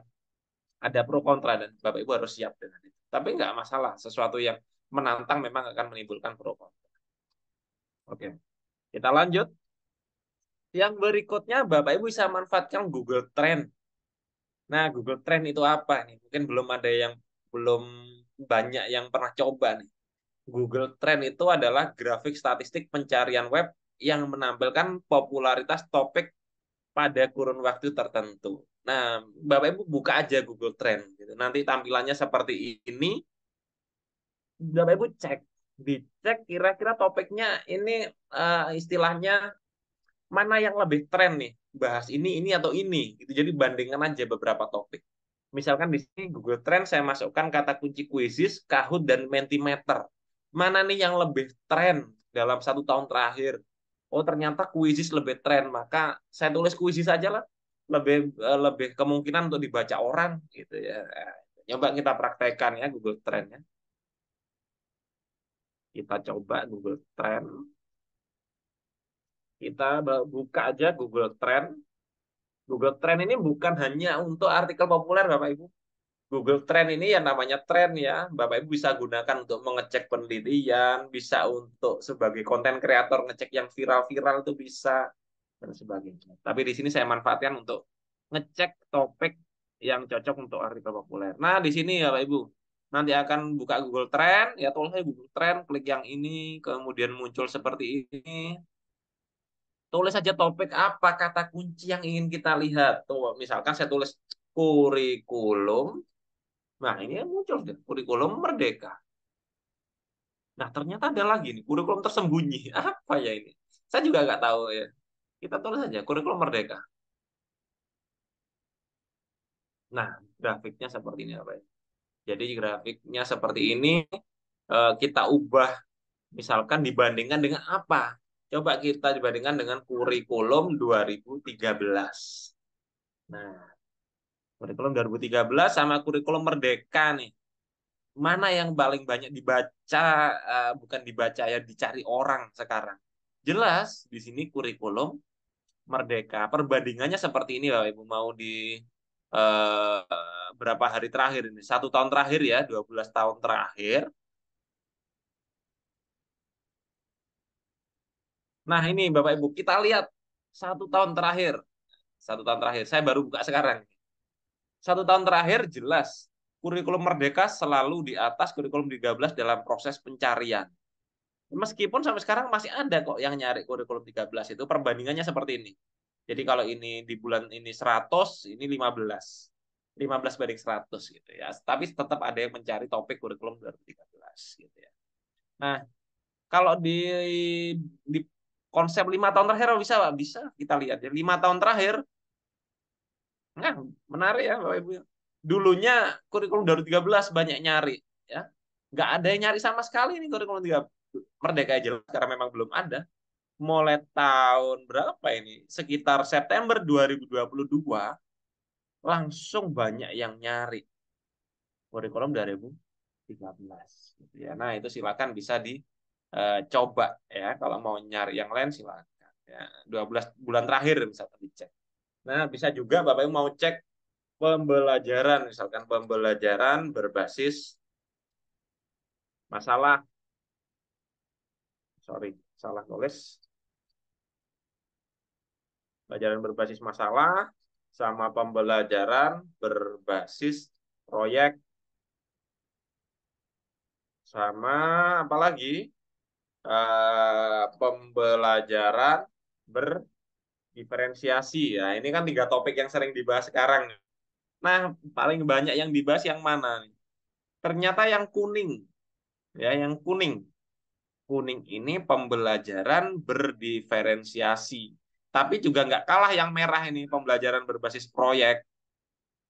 ada pro kontra dan Bapak Ibu harus siap dengan itu. Tapi nggak masalah, sesuatu yang menantang memang akan menimbulkan pro kontra. Oke, kita lanjut. Yang berikutnya Bapak Ibu bisa manfaatkan Google Trend. Nah, Google Trend itu apa nih? Mungkin belum banyak yang pernah coba nih. Google Trend itu adalah grafik statistik pencarian web yang menampilkan popularitas topik pada kurun waktu tertentu. Nah, Bapak Ibu buka aja Google Trend gitu. Nanti tampilannya seperti ini. Bapak Ibu cek, dicek kira-kira topiknya ini istilahnya mana yang lebih tren nih, bahas ini atau ini gitu. Jadi bandingkan aja beberapa topik. Misalkan di sini Google Trend saya masukkan kata kunci Quizizz, Kahoot dan Mentimeter. Mana nih yang lebih tren dalam 1 tahun terakhir? Oh ternyata Quizizz lebih tren, maka saya tulis Quizizz aja lah. Lebih kemungkinan untuk dibaca orang gitu ya. Coba kita praktekkan ya Google Trend ya. Kita coba Google Trend. Kita buka aja Google Trend. Google Trend ini bukan hanya untuk artikel populer, Bapak Ibu. Google Trend ini yang namanya tren ya. Bapak Ibu bisa gunakan untuk mengecek penelitian, bisa untuk sebagai konten kreator ngecek yang viral-viral itu bisa dan sebagainya. Tapi di sini saya manfaatkan untuk ngecek topik yang cocok untuk artikel populer. Nah, di sini ya Bapak Ibu. Nanti akan buka Google Trend, ya tulis Google Trend, klik yang ini, kemudian muncul seperti ini. Tulis saja topik apa kata kunci yang ingin kita lihat. Tuh, misalkan saya tulis kurikulum. Nah, ini yang muncul deh, kurikulum merdeka. Nah, ternyata ada lagi nih, kurikulum tersembunyi. Apa ya ini? Saya juga nggak tahu ya. Kita tulis saja, kurikulum merdeka. Nah, grafiknya seperti ini apa ya? Jadi grafiknya seperti ini, kita ubah, misalkan dibandingkan dengan apa? Coba kita dibandingkan dengan kurikulum 2013. Nah, kurikulum 2013 sama kurikulum merdeka nih. Mana yang paling banyak dibaca, bukan dibaca ya, dicari orang sekarang. Jelas di sini kurikulum merdeka. Perbandingannya seperti ini Bapak Ibu mau di eh, berapa hari terakhir ini? 1 tahun terakhir ya, 12 tahun terakhir. Nah ini Bapak Ibu kita lihat 1 tahun terakhir. 1 tahun terakhir. Saya baru buka sekarang. 1 tahun terakhir jelas kurikulum merdeka selalu di atas kurikulum 13 dalam proses pencarian. Meskipun sampai sekarang masih ada kok yang nyari kurikulum 13 itu perbandingannya seperti ini. Jadi kalau ini di bulan ini 100, ini 15. 15 banding 100 gitu ya. Tapi tetap ada yang mencari topik kurikulum 2013 gitu ya. Nah, kalau di konsep 5 tahun terakhir bisa Pak? Bisa kita lihat ya. 5 tahun terakhir, nah menarik ya Bapak Ibu. Dulunya kurikulum 2013 banyak nyari ya. Nggak ada yang nyari sama sekali nih kurikulum 13. Merdeka aja karena memang belum ada. Mulai tahun berapa ini? Sekitar September 2022 langsung banyak yang nyari kurikulum 2013 gitu ya. Nah, itu silakan bisa dicoba ya kalau mau nyari yang lain silakan ya. 12 bulan terakhir misalkan dicek. Nah, bisa juga Bapak Ibu mau cek pembelajaran misalkan pembelajaran berbasis masalah. Sorry, salah nulis. Pembelajaran berbasis masalah sama pembelajaran berbasis proyek sama apa lagi? Pembelajaran berdiferensiasi. Ya, ini kan 3 topik yang sering dibahas sekarang. Nah, paling banyak yang dibahas yang mana nih? Ternyata yang kuning, ya, yang kuning. Kuning ini pembelajaran berdiferensiasi. Tapi juga nggak kalah yang merah ini pembelajaran berbasis proyek.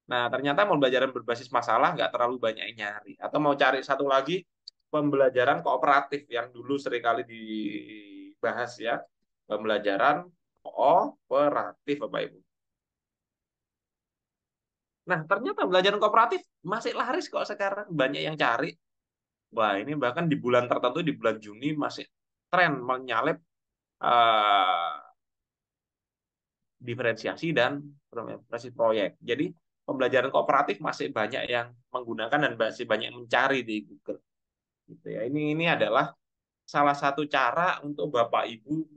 Nah, ternyata pembelajaran berbasis masalah nggak terlalu banyak yang nyari. Atau mau cari satu lagi, pembelajaran kooperatif yang dulu seringkali dibahas ya. Pembelajaran kooperatif, Bapak Ibu. Nah, ternyata pembelajaran kooperatif masih laris kok sekarang. Banyak yang cari. Wah, ini bahkan di bulan tertentu, di bulan Juni masih tren menyalip eh, diferensiasi dan presisi proyek. Jadi pembelajaran kooperatif masih banyak yang menggunakan dan masih banyak mencari di Google. Gitu ya. Ini adalah salah satu cara untuk Bapak Ibu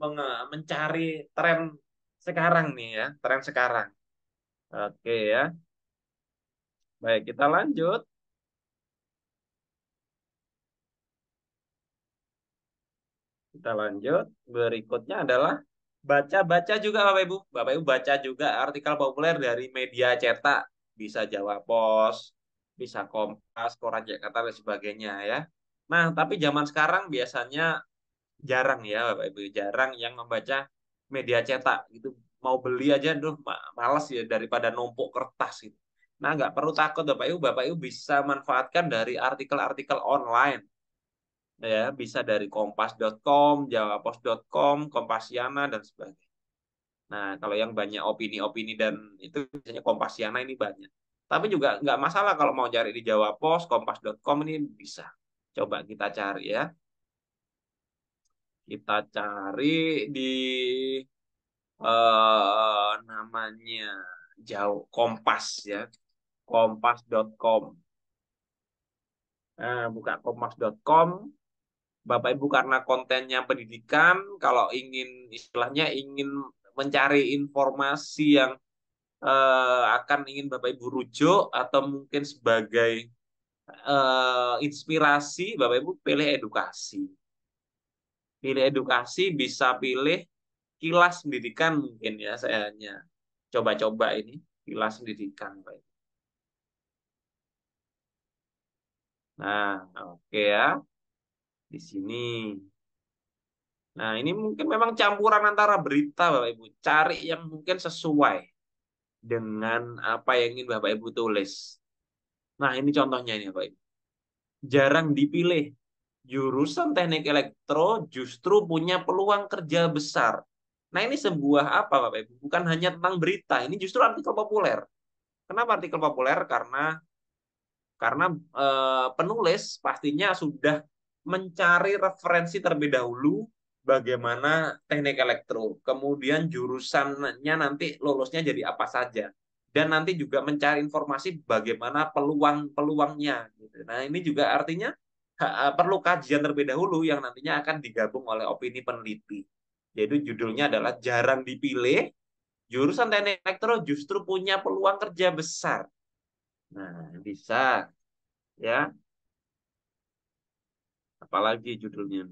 mencari tren sekarang nih ya, tren sekarang. Oke ya. Baik, kita lanjut. Kita lanjut. Berikutnya adalah baca-baca juga Bapak Ibu. Bapak Ibu baca juga artikel populer dari media cetak, bisa Jawa Pos, bisa Kompas, Koran Jakarta dan sebagainya ya. Nah, tapi zaman sekarang biasanya jarang ya Bapak Ibu, jarang yang membaca media cetak gitu. Mau beli aja duh males ya daripada numpuk kertas gitu. Nah, nggak perlu takut Bapak Ibu bisa manfaatkan dari artikel-artikel online ya, bisa dari kompas.com, jawapos.com, Kompasiana dan sebagainya. Nah, kalau yang banyak opini-opini dan itu biasanya Kompasiana ini banyak. Tapi juga nggak masalah kalau mau cari di Jawa Pos, kompas.com ini bisa. Coba kita cari ya. Kita cari di namanya jauh Kompas ya, kompas.com. Nah, buka kompas.com. Bapak Ibu karena kontennya pendidikan, kalau ingin istilahnya ingin mencari informasi yang akan ingin Bapak Ibu rujuk atau mungkin sebagai inspirasi, Bapak Ibu pilih edukasi. Pilih edukasi bisa pilih kilas pendidikan mungkin ya saya hanya coba-coba ini kilas pendidikan, Pak. Nah, oke ya di sini. Nah, ini mungkin memang campuran antara berita, Bapak Ibu. Cari yang mungkin sesuai dengan apa yang ingin Bapak Ibu tulis. Nah, ini contohnya ini, Bapak Ibu. Jarang dipilih. Jurusan teknik elektro justru punya peluang kerja besar. Nah, ini sebuah apa, Bapak Ibu? Bukan hanya tentang berita, ini justru artikel populer. Kenapa artikel populer? Karena penulis pastinya sudah mencari referensi terlebih dahulu bagaimana teknik elektro, kemudian jurusannya nanti lulusnya jadi apa saja, dan nanti juga mencari informasi bagaimana peluang-peluangnya. Gitu. Nah ini juga artinya perlu kajian terlebih dahulu yang nantinya akan digabung oleh opini peneliti. Jadi judulnya adalah jarang dipilih, jurusan teknik elektro justru punya peluang kerja besar. Nah, bisa ya. Apalagi judulnya.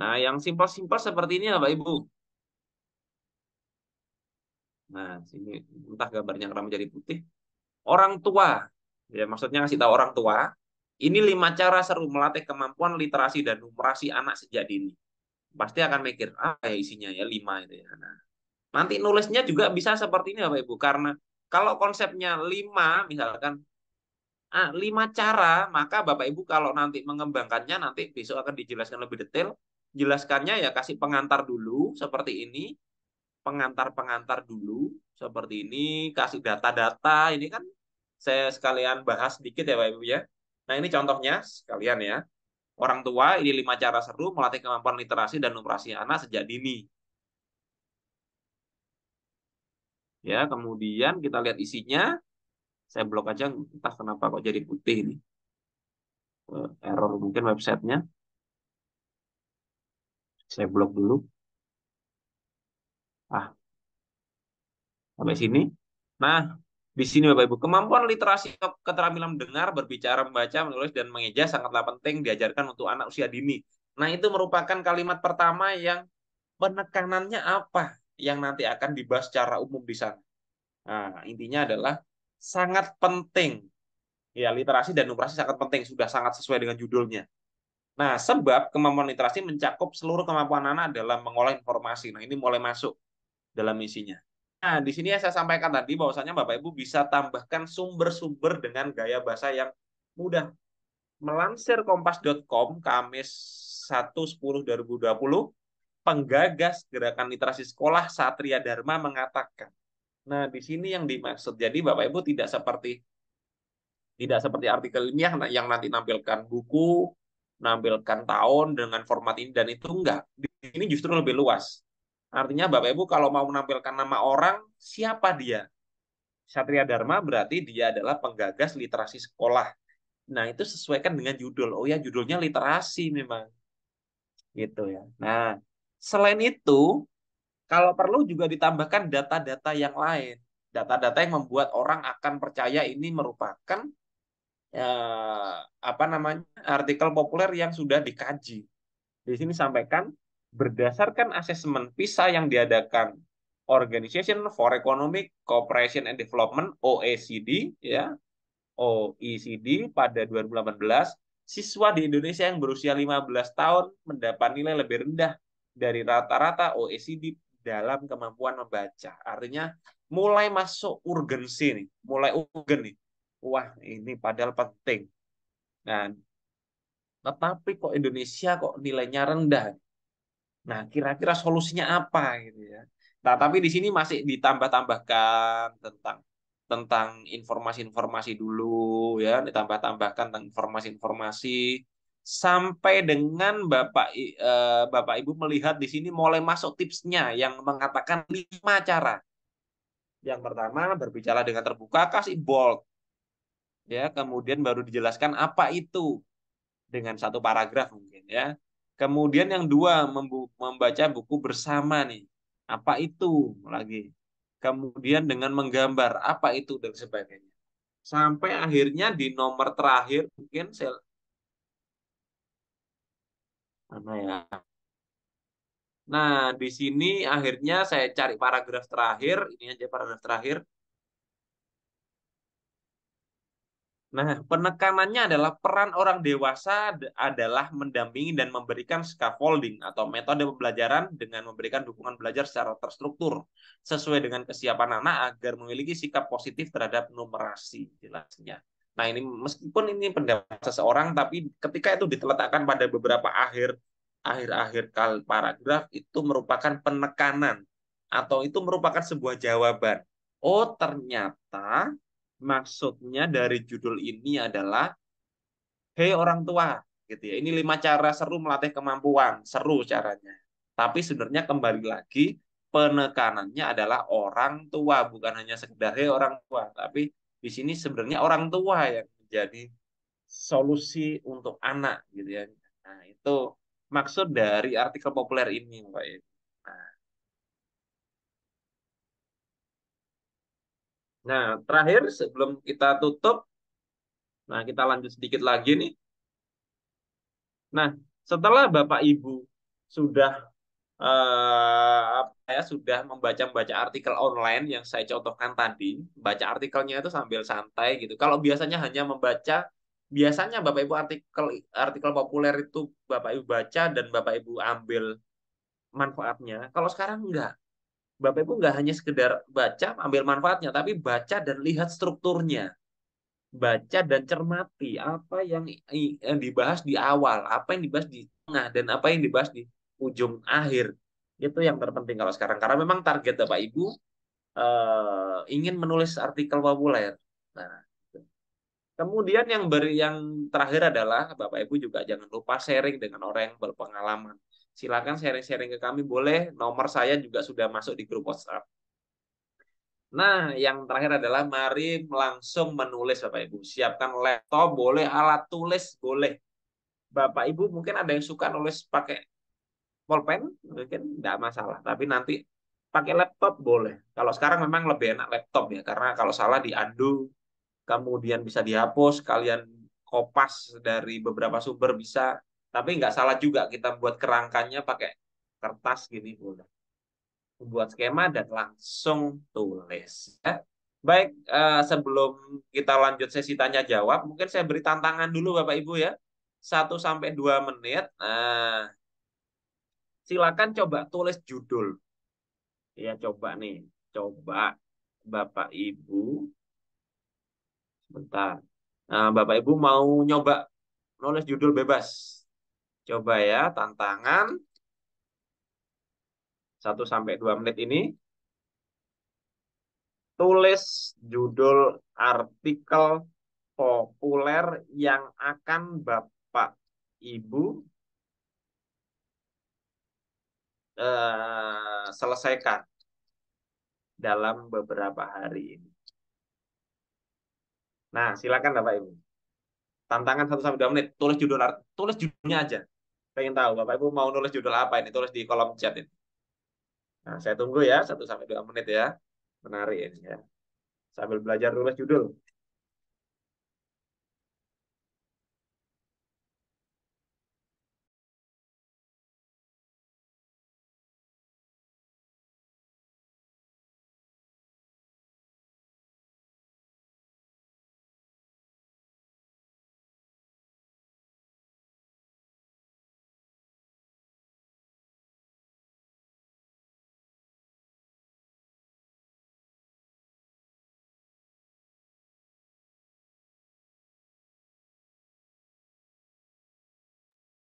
Nah, yang simpel-simpel seperti ini ya, Bapak Ibu. Nah, sini entah gambarnya kenapa menjadi putih. Orang tua, ya maksudnya ngasih tahu orang tua. Ini 5 cara seru melatih kemampuan literasi dan numerasi anak sejak dini. Pasti akan mikir, ya isinya ya 5 itu ya. Nah, nanti nulisnya juga bisa seperti ini Bapak Ibu. Karena kalau konsepnya 5, misalkan 5 cara, maka Bapak Ibu kalau nanti mengembangkannya, nanti besok akan dijelaskan lebih detail. Jelaskannya ya kasih pengantar dulu, seperti ini. Pengantar-pengantar dulu, seperti ini. Kasih data-data, ini kan saya sekalian bahas sedikit ya Bapak Ibu ya. Nah ini contohnya sekalian ya. Orang tua, ini 5 cara seru melatih kemampuan literasi dan numerasi anak sejak dini. Ya, kemudian kita lihat isinya. Saya blok aja, entah kenapa kok jadi putih ini. Error mungkin websitenya. Saya blok dulu. Ah, sampai sini. Nah, di sini Bapak Ibu, kemampuan literasi keterampilan mendengar, berbicara, membaca, menulis, dan mengeja sangatlah penting diajarkan untuk anak usia dini. Nah, itu merupakan kalimat pertama yang penekanannya apa yang nanti akan dibahas secara umum di sana. Nah, intinya adalah sangat penting. Ya, literasi dan numerasi sangat penting, sudah sangat sesuai dengan judulnya. Nah, sebab kemampuan literasi mencakup seluruh kemampuan anak dalam mengolah informasi. Nah, ini mulai masuk dalam isinya. Nah, di sini yang saya sampaikan tadi bahwasanya Bapak Ibu bisa tambahkan sumber-sumber dengan gaya bahasa yang mudah. Melansir kompas.com Kamis 1/10/2020, penggagas gerakan literasi sekolah Satria Dharma mengatakan. Nah, di sini yang dimaksud. Jadi Bapak Ibu tidak seperti artikel ini yang nanti nampilkan buku, nampilkan tahun dengan format ini dan itu enggak. Di sini justru lebih luas. Artinya Bapak Ibu kalau mau menampilkan nama orang, siapa dia? Satria Dharma berarti dia adalah penggagas literasi sekolah. Nah, itu sesuaikan dengan judul. Oh ya, judulnya literasi memang. Gitu ya. Nah, selain itu, kalau perlu juga ditambahkan data-data yang lain. Data-data yang membuat orang akan percaya ini merupakan apa namanya artikel populer yang sudah dikaji. Di sini sampaikan berdasarkan asesmen PISA yang diadakan Organization for Economic Cooperation and Development (OECD) ya OECD pada 2018, siswa di Indonesia yang berusia 15 tahun mendapat nilai lebih rendah dari rata-rata OECD dalam kemampuan membaca. Artinya mulai masuk urgensi nih, mulai urgen nih. Wah, ini padahal penting. Nah, tetapi kok Indonesia kok nilainya rendah? Nah, kira-kira solusinya apa gitu ya. Nah, tapi di sini masih ditambah-tambahkan tentang tentang informasi-informasi dulu ya, ditambah-tambahkan tentang informasi-informasi sampai dengan Bapak Ibu melihat di sini mulai masuk tipsnya yang mengatakan 5 cara. Yang pertama, berbicara dengan terbuka, kasih bold ya, kemudian baru dijelaskan apa itu dengan satu paragraf mungkin ya. Kemudian yang dua membaca buku bersama nih. Apa itu lagi? Kemudian dengan menggambar apa itu dan sebagainya. Sampai akhirnya di nomor terakhir mungkin saya mana ya? Nah, di sini akhirnya saya cari paragraf terakhir, ini aja paragraf terakhir. Nah, penekanannya adalah peran orang dewasa adalah mendampingi dan memberikan scaffolding atau metode pembelajaran dengan memberikan dukungan belajar secara terstruktur sesuai dengan kesiapan anak agar memiliki sikap positif terhadap numerasi jelasnya. Nah, ini meskipun ini pendapat seseorang, tapi ketika itu diletakkan pada beberapa akhir-akhir paragraf itu merupakan penekanan atau itu merupakan sebuah jawaban. Oh, ternyata maksudnya dari judul ini adalah Hei orang tua gitu ya. Ini 5 cara seru melatih kemampuan, seru caranya. Tapi sebenarnya kembali lagi penekanannya adalah orang tua, bukan hanya sekedar hei orang tua, tapi di sini sebenarnya orang tua yang menjadi solusi untuk anak gitu ya. Nah, itu maksud dari artikel populer ini, Pak. Nah, nah, terakhir sebelum kita tutup, nah kita lanjut sedikit lagi nih. Nah, setelah Bapak Ibu sudah apa ya sudah membaca artikel online yang saya contohkan tadi, baca artikelnya itu sambil santai gitu. Kalau biasanya hanya membaca, biasanya Bapak Ibu artikel artikel populer itu Bapak Ibu baca dan Bapak Ibu ambil manfaatnya. Kalau sekarang enggak. Bapak Ibu enggak hanya sekedar baca ambil manfaatnya, tapi baca dan lihat strukturnya, baca dan cermati apa yang dibahas di awal, apa yang dibahas di tengah, dan apa yang dibahas di ujung akhir. Itu yang terpenting kalau sekarang. Karena memang target Bapak Ibu ingin menulis artikel populer. Nah, gitu. Kemudian yang terakhir adalah Bapak Ibu juga jangan lupa sharing dengan orang yang berpengalaman. Silakan sharing-sharing ke kami boleh. Nomor saya juga sudah masuk di grup WhatsApp. Nah, yang terakhir adalah mari langsung menulis Bapak Ibu. Siapkan laptop, boleh alat tulis, boleh. Bapak Ibu mungkin ada yang suka nulis pakai pulpen, mungkin tidak masalah. Tapi nanti pakai laptop boleh. Kalau sekarang memang lebih enak laptop ya, karena kalau salah diundo, kemudian bisa dihapus, kalian kopas dari beberapa sumber bisa. Tapi nggak salah juga kita buat kerangkanya pakai kertas gini boleh buat skema dan langsung tulis. Ya. Baik, sebelum kita lanjut sesi tanya jawab, mungkin saya beri tantangan dulu Bapak Ibu ya. 1 sampai 2 menit. Nah, silakan coba tulis judul. Ya, coba nih. Coba Bapak Ibu, sebentar. Nah, Bapak Ibu mau nyoba nulis judul bebas. Coba ya, tantangan 1 sampai 2 menit ini. Tulis judul artikel populer yang akan Bapak Ibu selesaikan dalam beberapa hari ini. Nah, silakan Bapak Ibu. Tantangan 1 sampai 2 menit. Tulis judulnya aja. Pengen tahu Bapak Ibu mau nulis judul apa ini? Tulis di kolom chat ini. Nah, saya tunggu ya 1 sampai 2 menit ya. Menarik ini ya. Sambil belajar nulis judul.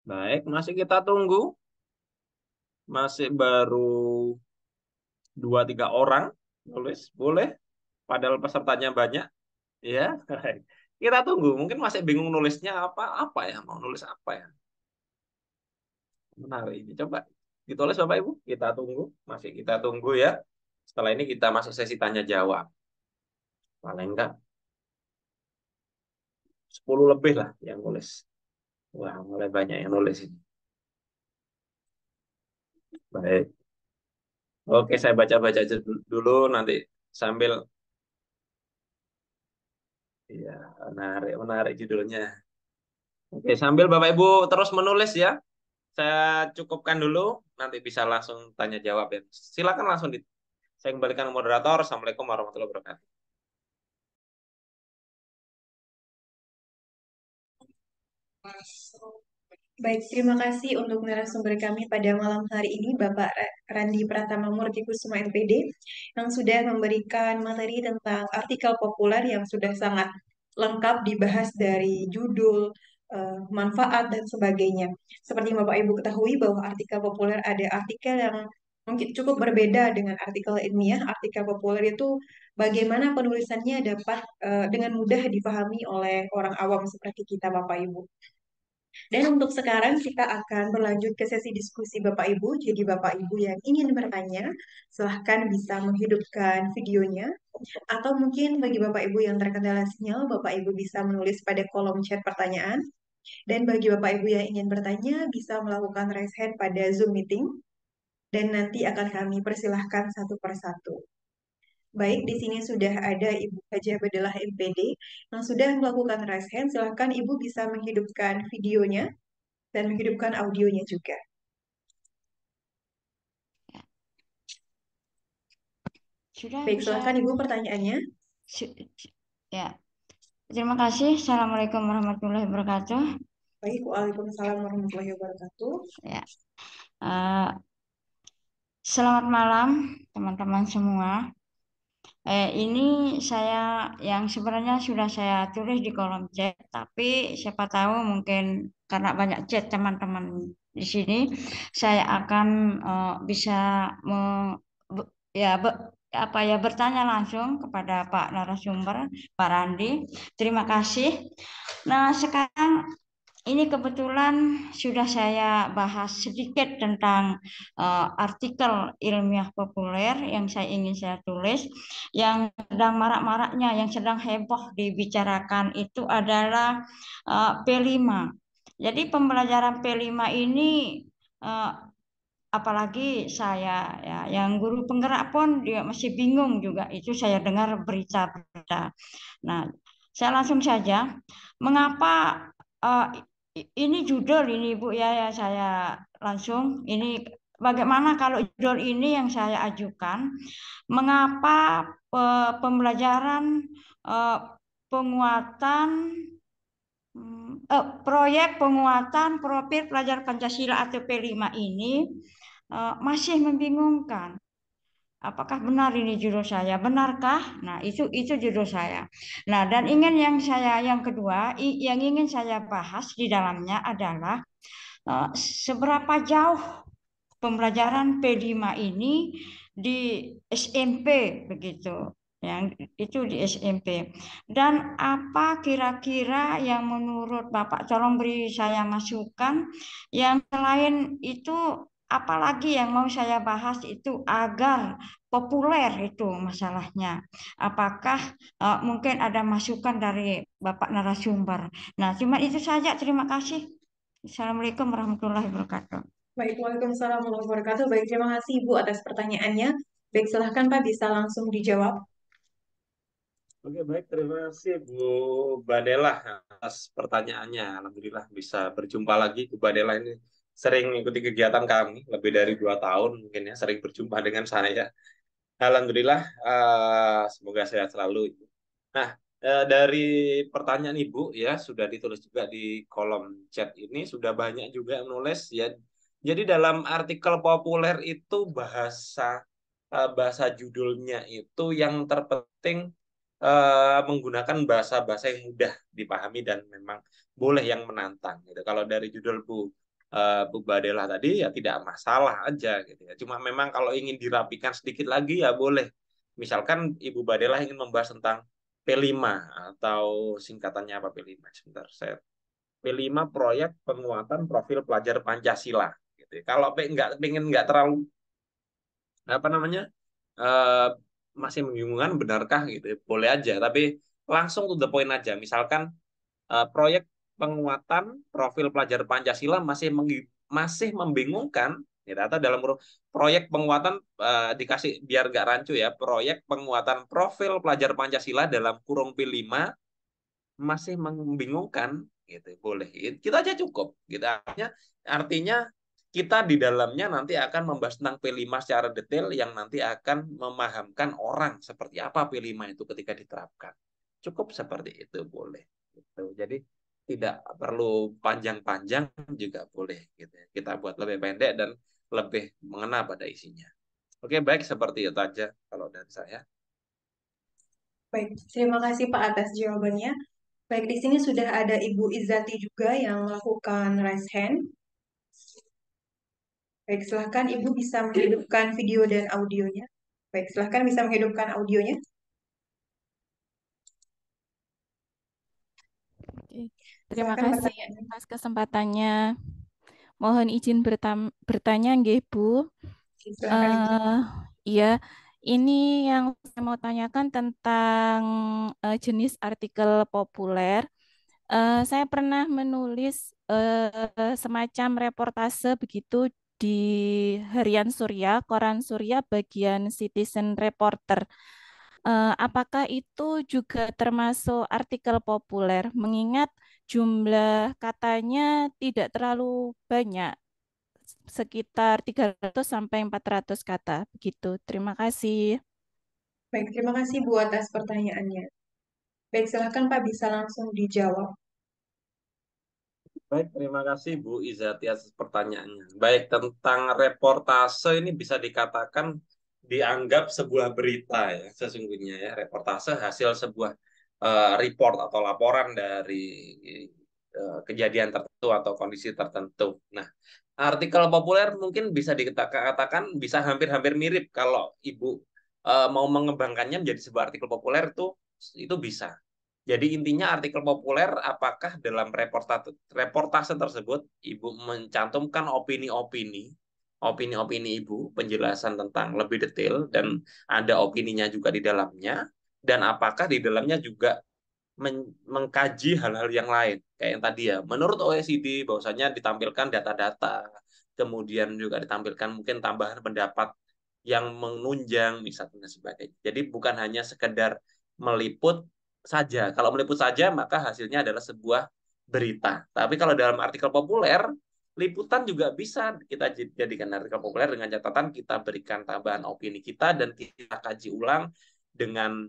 Baik, masih kita tunggu. Masih baru 2-3 orang nulis. Boleh. Padahal pesertanya banyak. Ya, kita tunggu. Mungkin masih bingung nulisnya apa apa ya, mau nulis apa ya. Menarik ini. Coba ditulis Bapak Ibu. Kita tunggu. Masih kita tunggu ya. Setelah ini kita masuk sesi tanya jawab. Paling enggak 10 lebih lah yang nulis. Wah, mulai banyak yang nulis ini. Baik. Oke, saya baca-baca aja dulu nanti sambil ya, menarik, menarik judulnya. Oke, sambil Bapak Ibu terus menulis ya. Saya cukupkan dulu, nanti bisa langsung tanya jawab ya. Silakan langsung saya kembalikan ke moderator. Assalamualaikum warahmatullahi wabarakatuh. Baik, terima kasih untuk narasumber kami pada malam hari ini, Bapak Randi Pratama Murti Kusuma MPD, yang sudah memberikan materi tentang artikel populer yang sudah sangat lengkap dibahas dari judul, manfaat, dan sebagainya. Seperti Bapak Ibu ketahui bahwa artikel populer ada artikel yang mungkin cukup berbeda dengan artikel ilmiah. Artikel populer itu bagaimana penulisannya dapat dengan mudah dipahami oleh orang awam seperti kita, Bapak Ibu. Dan untuk sekarang kita akan berlanjut ke sesi diskusi Bapak Ibu. Jadi Bapak Ibu yang ingin bertanya, silahkan bisa menghidupkan videonya. Atau mungkin bagi Bapak Ibu yang terkendala sinyal, Bapak Ibu bisa menulis pada kolom chat pertanyaan. Dan bagi Bapak Ibu yang ingin bertanya, bisa melakukan raise hand pada Zoom meeting. Dan nanti akan kami persilahkan satu persatu. Baik, di sini sudah ada Ibu Hajah Badalah MPD yang sudah melakukan raise hand. Silahkan Ibu bisa menghidupkan videonya dan menghidupkan audionya juga. Sudah Baik, bisa. silakan Ibu pertanyaannya. Ya, terima kasih. Assalamualaikum warahmatullahi wabarakatuh. Baik, Waalaikumsalam warahmatullahi wabarakatuh. Ya, selamat malam teman-teman semua. Ini saya yang sebenarnya sudah saya tulis di kolom chat, tapi siapa tahu mungkin karena banyak chat teman-teman di sini, saya akan bisa be- ya be- apa ya bertanya langsung kepada Pak narasumber, Pak Randi. Terima kasih. Nah, sekarang ini kebetulan sudah saya bahas sedikit tentang artikel ilmiah populer yang saya tulis, yang sedang marak-maraknya, yang sedang heboh dibicarakan itu adalah P5. Jadi pembelajaran P5 ini eh, apalagi saya ya yang guru penggerak pun dia masih bingung juga, itu saya dengar berita-berita. Nah, saya langsung saja, mengapa eh, ini judul ini Bu ya, ya saya langsung ini bagaimana kalau judul ini yang saya ajukan, mengapa pembelajaran eh, penguatan proyek penguatan profil pelajar Pancasila atau P5 ini masih membingungkan. Apakah benar ini judul saya? Benarkah? Nah, itu judul saya. Nah, dan yang kedua, yang ingin saya bahas di dalamnya adalah seberapa jauh pembelajaran P5 ini di SMP begitu. Yang itu di SMP. Dan apa kira-kira yang menurut Bapak, tolong beri saya masukan yang selain itu, apalagi yang mau saya bahas itu agar populer itu masalahnya. Apakah mungkin ada masukan dari Bapak narasumber? Nah, cuma itu saja. Terima kasih. Assalamualaikum warahmatullahi wabarakatuh. Baik, Waalaikumsalam warahmatullahi wabarakatuh. Baik, terima kasih Ibu atas pertanyaannya. Baik, silahkan Pak bisa langsung dijawab. Oke, baik. Terima kasih Bu Badela atas pertanyaannya. Alhamdulillah bisa berjumpa lagi. Bu Badela ini sering mengikuti kegiatan kami, lebih dari 2 tahun mungkin ya, sering berjumpa dengan saya. Alhamdulillah, semoga sehat selalu. Nah, dari pertanyaan Ibu ya, sudah ditulis juga di kolom chat ini, sudah banyak juga yang nulis ya. Jadi dalam artikel populer itu bahasa judulnya itu yang terpenting menggunakan bahasa-bahasa yang mudah dipahami dan memang boleh yang menantang gitu. Kalau dari judul Bu Badela tadi ya tidak masalah aja gitu ya. Cuma memang kalau ingin dirapikan sedikit lagi ya boleh. Misalkan Ibu Badela ingin membahas tentang P5 atau singkatannya apa P5? Sebentar, saya P5 proyek penguatan profil pelajar Pancasila gitu. Kalau nggak terlalu apa namanya eh, masih membingungkan benarkah gitu ya, boleh aja tapi langsung to the point aja misalkan proyek penguatan profil pelajar Pancasila masih membingungkan gitu, atau dalam proyek penguatan dikasih biar nggak rancu ya proyek penguatan profil pelajar Pancasila dalam kurung P5 masih membingungkan gitu boleh gitu aja cukup gitu artinya kita di dalamnya nanti akan membahas tentang P5 secara detail yang nanti akan memahamkan orang seperti apa P5 itu ketika diterapkan cukup seperti itu boleh gitu jadi tidak perlu panjang-panjang juga boleh gitu kita buat lebih pendek dan lebih mengena pada isinya oke baik seperti itu aja kalau dari saya. Baik, terima kasih Pak atas jawabannya. Baik, di sini sudah ada Ibu Izati juga yang melakukan raise hand. Baik, silahkan Ibu bisa menghidupkan video dan audionya. Baik, silahkan bisa menghidupkan audionya. Oke. Terima Silahkan kasih pertanyaannya. atas kesempatannya. Mohon izin bertanya, nggih, Bu. Silahkan Ibu. Iya, ini yang saya mau tanyakan tentang jenis artikel populer. Saya pernah menulis semacam reportase begitu di Harian Surya, Koran Surya, bagian Citizen Reporter. Apakah itu juga termasuk artikel populer? Mengingat jumlah katanya tidak terlalu banyak, sekitar 300 sampai 400 kata. Begitu. Terima kasih. Baik, terima kasih Bu atas pertanyaannya. Baik, silahkan Pak bisa langsung dijawab. Baik, terima kasih Bu Izati atas pertanyaannya. Baik, tentang reportase ini bisa dikatakan dianggap sebuah berita ya, sesungguhnya ya. Reportase hasil sebuah report atau laporan dari kejadian tertentu atau kondisi tertentu. Nah, artikel populer mungkin bisa dikatakan bisa hampir-hampir mirip kalau Ibu mau mengembangkannya menjadi sebuah artikel populer itu bisa. Jadi intinya artikel populer apakah dalam reportase tersebut Ibu mencantumkan opini-opini Ibu, penjelasan tentang lebih detail dan ada opininya juga di dalamnya dan apakah di dalamnya juga mengkaji hal-hal yang lain kayak yang tadi ya. Menurut OECD bahwasanya ditampilkan data-data, kemudian juga ditampilkan mungkin tambahan pendapat yang menunjang misalnya dan sebagainya. Jadi bukan hanya sekedar meliput saja. Kalau meliput saja maka hasilnya adalah sebuah berita. Tapi kalau dalam artikel populer, liputan juga bisa kita jadikan artikel populer dengan catatan kita berikan tambahan opini kita dan kita kaji ulang dengan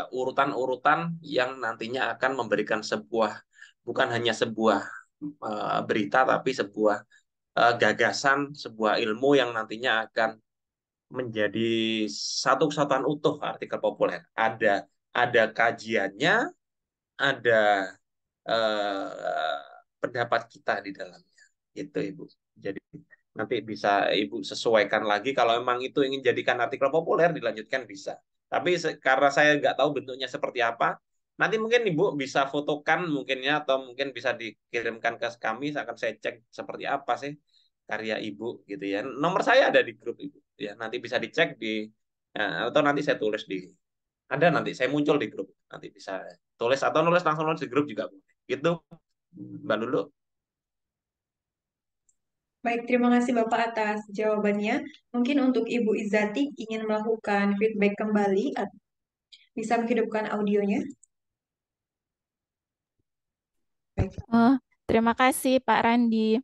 urutan-urutan yang nantinya akan memberikan bukan hanya sebuah berita tapi sebuah gagasan, sebuah ilmu yang nantinya akan menjadi satu kesatuan utuh artikel populer. Ada kajiannya, ada pendapat kita di dalamnya. Gitu, Ibu. Jadi nanti bisa Ibu sesuaikan lagi kalau memang itu ingin jadikan artikel populer dilanjutkan bisa. Tapi karena saya nggak tahu bentuknya seperti apa, nanti mungkin Ibu bisa fotokan mungkin ya atau mungkin bisa dikirimkan ke kami, akan saya cek seperti apa sih karya Ibu gitu ya. Nomor saya ada di grup Ibu ya. Nanti bisa dicek di atau nanti saya tulis di ada nanti saya muncul di grup. Nanti bisa tulis atau nulis langsung nulis di grup juga boleh. Gitu Mbak Lulu. Baik, terima kasih Bapak atas jawabannya. Mungkin untuk Ibu Izati ingin melakukan feedback kembali, bisa menghidupkan audionya. Baik. Terima kasih Pak Randi.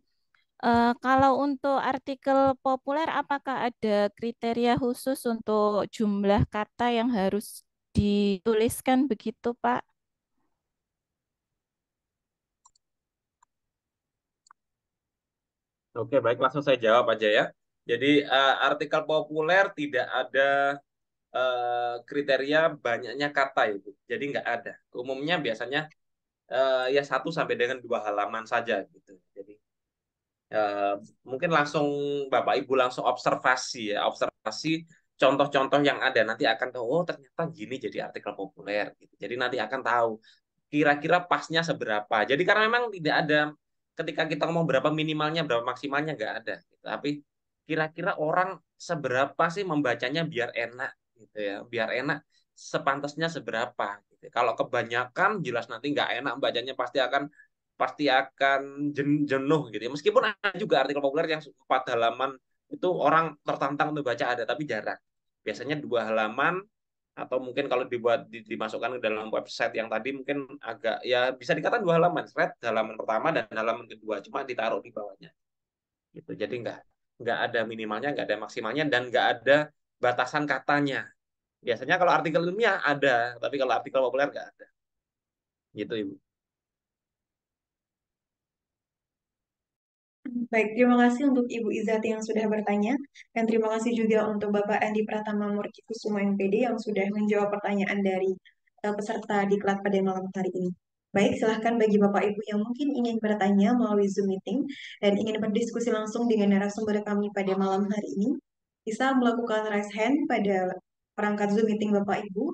Kalau untuk artikel populer, apakah ada kriteria khusus untuk jumlah kata yang harus dituliskan begitu, Pak? Oke, baik langsung saya jawab aja ya. Jadi artikel populer tidak ada kriteria banyaknya kata itu. Jadi nggak ada. Umumnya biasanya ya 1 sampai dengan 2 halaman saja gitu. Jadi eh, mungkin langsung Bapak Ibu langsung observasi ya, observasi contoh-contoh yang ada nanti akan tahu oh ternyata gini jadi artikel populer gitu. Jadi nanti akan tahu kira-kira pasnya seberapa. Jadi karena memang tidak ada ketika kita ngomong berapa minimalnya, berapa maksimalnya nggak ada. Gitu. Tapi kira-kira orang seberapa sih membacanya biar enak gitu ya, biar enak sepantasnya seberapa. Gitu. Kalau kebanyakan jelas nanti nggak enak bacanya pasti akan jenuh gitu ya. Meskipun ada juga artikel populer yang 4 halaman itu orang tertantang untuk baca ada, tapi jarang. Biasanya 2 halaman atau mungkin kalau dimasukkan ke dalam website yang tadi mungkin agak ya bisa dikatakan 2 halaman, thread halaman pertama dan halaman kedua cuma ditaruh di bawahnya gitu. Jadi nggak ada minimalnya, nggak ada maksimalnya dan nggak ada batasan katanya. Biasanya kalau artikel ilmiah ada, tapi kalau artikel populer nggak ada. Gitu Ibu. Baik, terima kasih untuk Ibu Izati yang sudah bertanya, dan terima kasih juga untuk Bapak Andi Pratama Murti Kusuma MPD yang sudah menjawab pertanyaan dari peserta diklat pada malam hari ini. Baik, silahkan bagi Bapak Ibu yang mungkin ingin bertanya melalui Zoom meeting dan ingin berdiskusi langsung dengan narasumber kami pada malam hari ini, bisa melakukan raise hand pada perangkat Zoom meeting Bapak Ibu,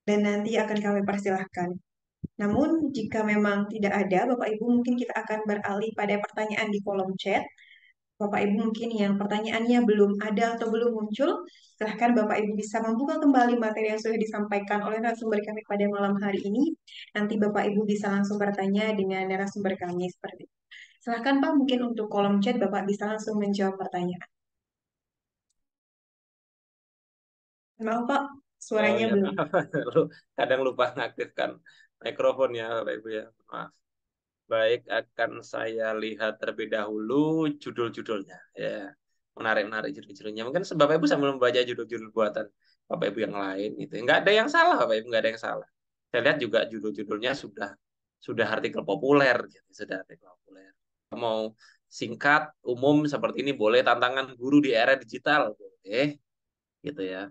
dan nanti akan kami persilahkan. Namun, jika memang tidak ada, Bapak Ibu mungkin kita akan beralih pada pertanyaan di kolom chat. Bapak Ibu mungkin yang pertanyaannya belum ada atau belum muncul, silahkan Bapak Ibu bisa membuka kembali materi yang sudah disampaikan oleh narasumber kami pada malam hari ini. Nanti Bapak Ibu bisa langsung bertanya dengan narasumber kami seperti itu. Silahkan Pak, mungkin untuk kolom chat Bapak bisa langsung menjawab pertanyaan. Maaf Pak, Oh suaranya ya, belum. maaf. Kadang lupa mengaktifkan mikrofon ya, Bapak Ibu ya. Maaf. Baik, akan saya lihat terlebih dahulu judul-judulnya. Ya, menarik-menarik judul-judulnya. Mungkin Bapak Ibu sambil membaca judul-judul buatan Bapak Ibu yang lain itu. Nggak ada yang salah, Bapak Ibu, nggak ada yang salah. Saya lihat juga judul-judulnya sudah artikel populer, gitu. Sudah artikel populer. Mau singkat, umum seperti ini boleh. Tantangan guru di era digital boleh, gitu ya.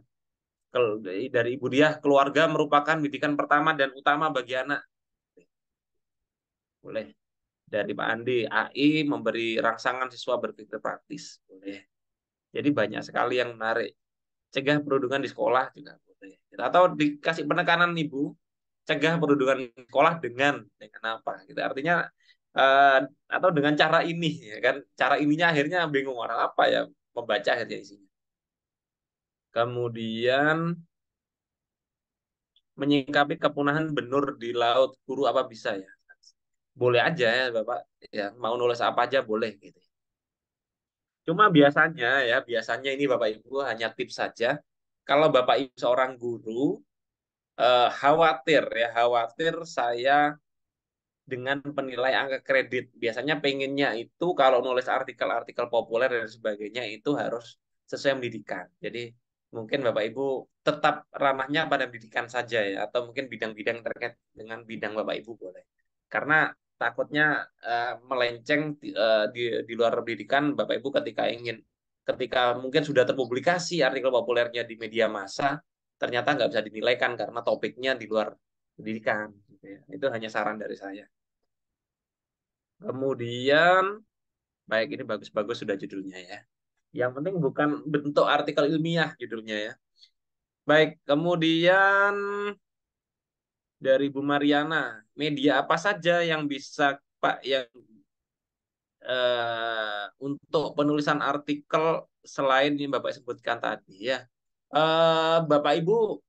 Dari Ibu Diah, keluarga merupakan didikan pertama dan utama bagi anak. Boleh. Dari Pak Andi, AI memberi rangsangan siswa berpikir praktis. Boleh. Jadi banyak sekali yang menarik. Cegah perundungan di sekolah juga boleh. Atau dikasih penekanan Ibu, cegah perundungan di sekolah dengan apa? Gitu. Artinya atau dengan cara ini ya kan. Cara ininya akhirnya bingung orang apa ya membaca akhirnya isinya. Kemudian menyikapi kepunahan benur di laut, guru apa bisa ya? Boleh aja ya Bapak, ya mau nulis apa aja boleh gitu. Cuma biasanya ini Bapak Ibu hanya tips saja. Kalau Bapak Ibu seorang guru, khawatir saya dengan penilai angka kredit. Biasanya pengennya itu kalau nulis artikel-artikel populer dan sebagainya itu harus sesuai pendidikan. Jadi mungkin Bapak Ibu tetap ranahnya pada pendidikan saja ya, atau mungkin bidang-bidang terkait dengan bidang Bapak Ibu boleh. Karena takutnya melenceng di luar pendidikan Bapak Ibu ketika ingin ketika mungkin sudah terpublikasi artikel populernya di media massa, ternyata nggak bisa dinilaikan karena topiknya di luar pendidikan. Gitu ya. Itu hanya saran dari saya. Kemudian, baik ini bagus-bagus sudah judulnya ya. Yang penting bukan bentuk artikel ilmiah judulnya ya. Baik, kemudian dari Bu Mariana, media apa saja yang bisa Pak yang untuk penulisan artikel selain yang Bapak sebutkan tadi ya. Bapak Ibu,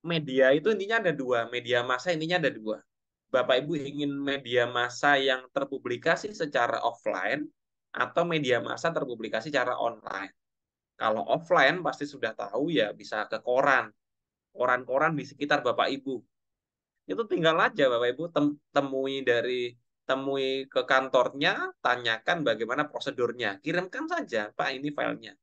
media itu intinya ada dua, media massa intinya ada dua. Bapak Ibu ingin media massa yang terpublikasi secara offline atau media massa terpublikasi secara online. Kalau offline pasti sudah tahu ya bisa ke koran, koran-koran di sekitar Bapak Ibu. Itu tinggal aja Bapak Ibu temui ke kantornya, tanyakan bagaimana prosedurnya. Kirimkan saja, Pak, ini filenya.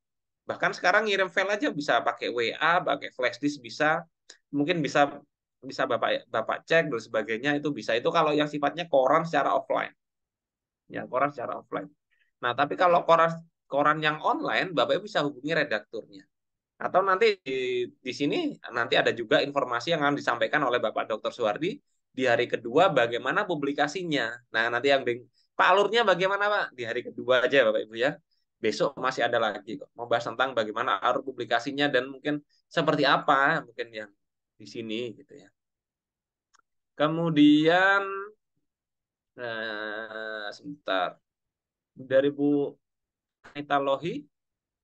Bahkan sekarang ngirim file aja bisa pakai WA, pakai flash disk bisa. Mungkin bisa bisa Bapak Bapak cek dan sebagainya itu bisa. Itu kalau yang sifatnya koran secara offline. Ya, koran secara offline. Nah, tapi kalau koran koran yang online, Bapak Ibu bisa hubungi redakturnya. Atau nanti di sini nanti ada juga informasi yang akan disampaikan oleh Bapak Dr. Suwardi di hari kedua bagaimana publikasinya. Nah, nanti yang Pak alurnya bagaimana Pak? Di hari kedua aja Bapak Ibu ya. Besok masih ada lagi kok membahas tentang bagaimana alur publikasinya dan mungkin seperti apa mungkin yang di sini gitu ya. Kemudian sebentar dari Bu Anita Lohi,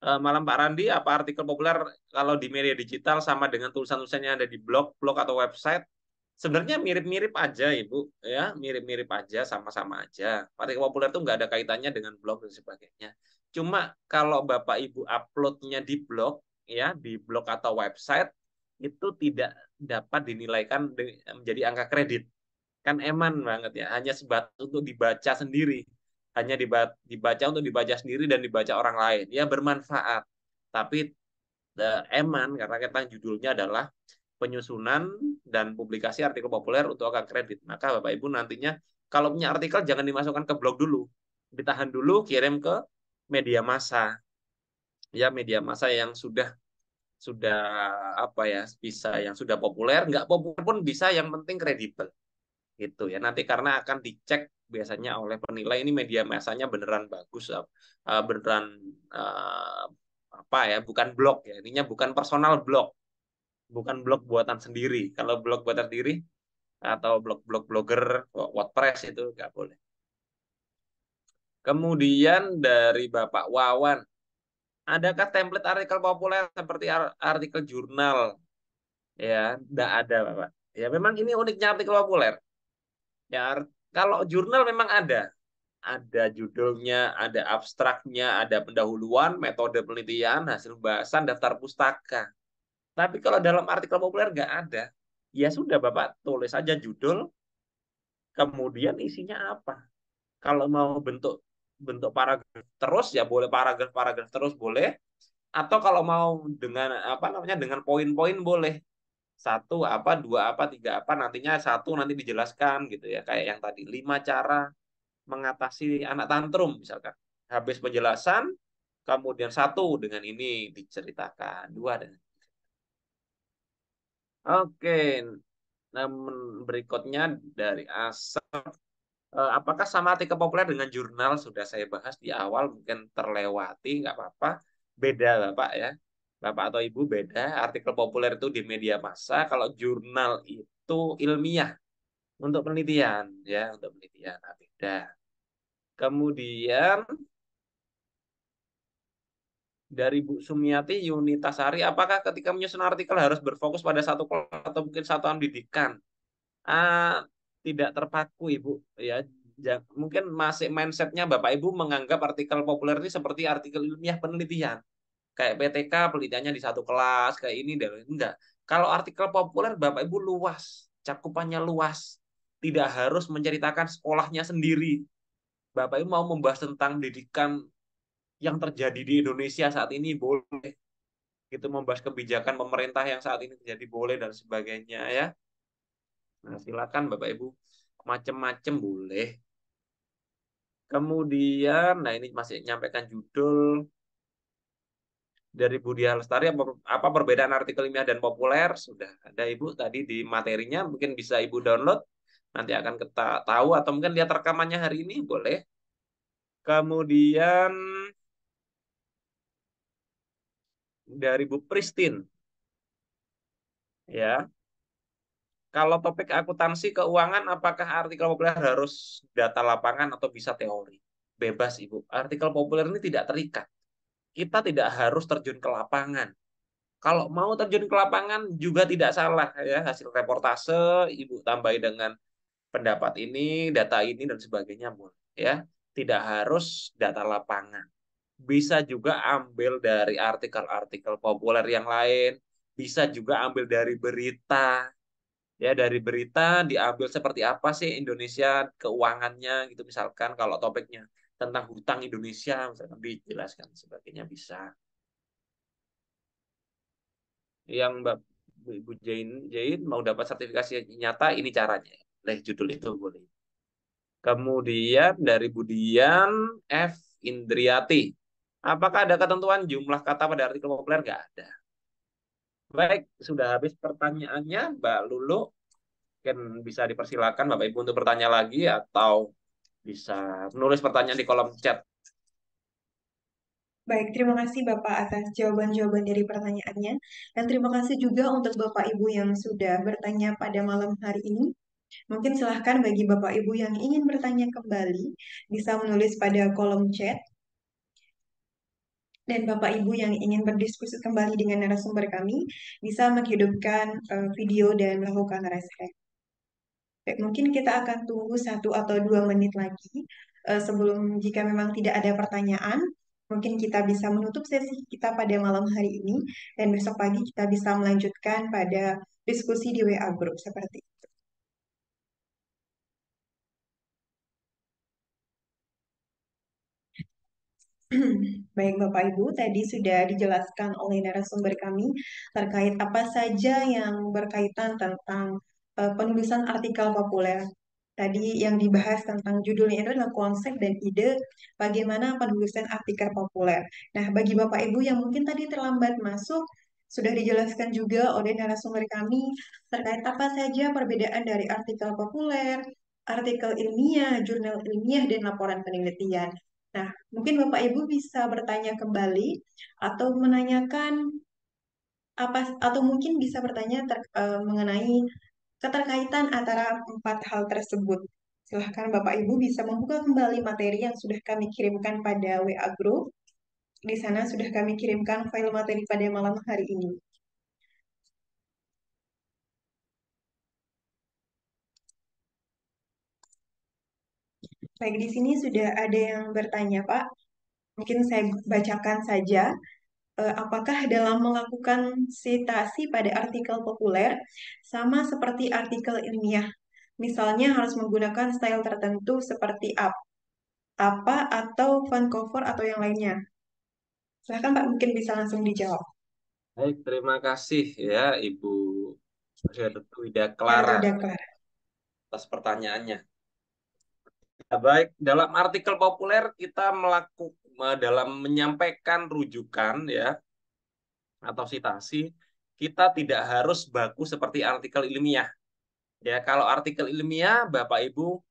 malam Pak Randi, apa artikel populer kalau di media digital sama dengan tulisan-tulisan yang ada di blog atau website? Sebenarnya mirip-mirip aja, Ibu, ya, mirip-mirip aja, sama-sama aja. Artikel populer itu nggak ada kaitannya dengan blog dan sebagainya. Cuma kalau Bapak Ibu uploadnya di blog, ya, di blog atau website, itu tidak dapat dinilaikan menjadi angka kredit. Kan eman banget ya, hanya sebatas untuk dibaca sendiri, hanya dibaca untuk dibaca sendiri dan dibaca orang lain, ya bermanfaat, tapi eman karena kita judulnya adalah penyusunan dan publikasi artikel populer untuk angka kredit. Maka Bapak Ibu nantinya kalau punya artikel jangan dimasukkan ke blog dulu, ditahan dulu, kirim ke media massa, ya media massa yang sudah apa ya, bisa yang sudah populer, nggak populer pun bisa, yang penting kredibel gitu ya. Nanti karena akan dicek biasanya oleh penilai ini media massanya beneran bagus, beneran uh, apa ya, bukan blog ya, ininya bukan personal blog, bukan blog buatan sendiri. Kalau blog buatan sendiri atau blog-blog blogger WordPress itu nggak boleh. Kemudian dari Bapak Wawan, adakah template artikel populer seperti artikel jurnal? Ya, tidak ada, Bapak. Ya, memang ini uniknya artikel populer. Ya, kalau jurnal memang ada judulnya, ada abstraknya, ada pendahuluan, metode penelitian, hasil bahasan, daftar pustaka. Tapi kalau dalam artikel populer nggak ada. Ya sudah, Bapak tulis aja judul, kemudian isinya apa. Kalau mau bentuk bentuk paragraf terus ya boleh, paragraf-paragraf terus boleh. Atau kalau mau dengan apa namanya, dengan poin-poin boleh. Satu apa, dua apa, tiga apa, nantinya satu nanti dijelaskan gitu ya. Kayak yang tadi, 5 cara mengatasi anak tantrum misalkan. Habis penjelasan, kemudian satu dengan ini diceritakan, dua dengan. Oke, namun berikutnya dari Asap, apakah sama artikel populer dengan jurnal? Sudah saya bahas di awal, mungkin terlewati, nggak apa-apa. Beda Bapak ya, Bapak atau Ibu beda. Artikel populer itu di media massa, kalau jurnal itu ilmiah untuk penelitian ya, untuk penelitian. Nah, beda. Kemudian dari Bu Sumiati Yunitasari, apakah ketika menyusun artikel harus berfokus pada satu kelas atau mungkin satuan pendidikan? Ah, tidak terpaku Ibu ya. Mungkin masih mindsetnya Bapak Ibu menganggap artikel populer ini seperti artikel ilmiah penelitian. Kayak PTK penelitiannya di satu kelas, kayak ini dan enggak. Kalau artikel populer Bapak Ibu luas, cakupannya luas. Tidak harus menceritakan sekolahnya sendiri. Bapak Ibu mau membahas tentang pendidikan yang terjadi di Indonesia saat ini boleh, gitu, membahas kebijakan pemerintah yang saat ini terjadi boleh dan sebagainya ya. Nah, silakan Bapak Ibu, macam-macam boleh. Kemudian, nah ini masih nyampaikan judul. dari Budia Lestari, apa perbedaan artikel ilmiah dan populer? Sudah ada Ibu tadi di materinya, mungkin bisa Ibu download. Nanti akan kita tahu atau mungkin lihat rekamannya hari ini, boleh. Kemudian dari Bu Pristin, ya. Kalau topik akuntansi keuangan, apakah artikel populer harus data lapangan atau bisa teori? Bebas, Ibu. Artikel populer ini tidak terikat. Kita tidak harus terjun ke lapangan. Kalau mau terjun ke lapangan juga tidak salah, ya. Hasil reportase Ibu tambahi dengan pendapat ini, data ini dan sebagainya, boleh, ya. Tidak harus data lapangan. Bisa juga ambil dari artikel-artikel populer yang lain, bisa juga ambil dari berita. Ya, dari berita diambil seperti apa sih Indonesia keuangannya gitu, misalkan kalau topiknya tentang hutang Indonesia misalkan dijelaskan sebagainya bisa. Yang Mbak Ibu Jain mau dapat sertifikasi nyata, ini caranya. Judul itu boleh. Kemudian dari Budian F. Indriati. Apakah ada ketentuan jumlah kata pada artikel populer? Nggak ada. Baik, sudah habis pertanyaannya, Mbak Lulu. Mungkin bisa dipersilakan Bapak Ibu untuk bertanya lagi atau bisa menulis pertanyaan di kolom chat. Baik, terima kasih Bapak atas jawaban-jawaban dari pertanyaannya. Dan terima kasih juga untuk Bapak Ibu yang sudah bertanya pada malam hari ini. Mungkin silahkan bagi Bapak Ibu yang ingin bertanya kembali, bisa menulis pada kolom chat. Dan Bapak Ibu yang ingin berdiskusi kembali dengan narasumber kami, bisa menghidupkan video dan melakukan raise hand. Baik, mungkin kita akan tunggu 1 atau 2 menit lagi sebelum, jika memang tidak ada pertanyaan, mungkin kita bisa menutup sesi kita pada malam hari ini dan besok pagi kita bisa melanjutkan pada diskusi di WA Group seperti itu. Baik Bapak Ibu, tadi sudah dijelaskan oleh narasumber kami terkait apa saja yang berkaitan tentang penulisan artikel populer. Tadi yang dibahas tentang judulnya itu adalah konsep dan ide bagaimana penulisan artikel populer. Nah, bagi Bapak Ibu yang mungkin tadi terlambat masuk, sudah dijelaskan juga oleh narasumber kami terkait apa saja perbedaan dari artikel populer, artikel ilmiah, jurnal ilmiah, dan laporan penelitian. Nah, mungkin Bapak Ibu bisa bertanya kembali atau menanyakan apa, atau mungkin bisa bertanya mengenai keterkaitan antara 4 hal tersebut. Silahkan Bapak Ibu bisa membuka kembali materi yang sudah kami kirimkan pada WA Group. Di sana sudah kami kirimkan file materi pada malam hari ini. Baik, di sini sudah ada yang bertanya, Pak. Mungkin saya bacakan saja. Apakah dalam melakukan sitasi pada artikel populer sama seperti artikel ilmiah? Misalnya harus menggunakan style tertentu seperti apa atau Vancouver atau yang lainnya. Silahkan Pak, mungkin bisa langsung dijawab. Baik, terima kasih ya Ibu Wida Clara Herlida Clara. atas pertanyaannya. Ya, baik, dalam artikel populer kita dalam menyampaikan rujukan ya atau sitasi, kita tidak harus baku seperti artikel ilmiah. Ya, kalau artikel ilmiah, Bapak Ibu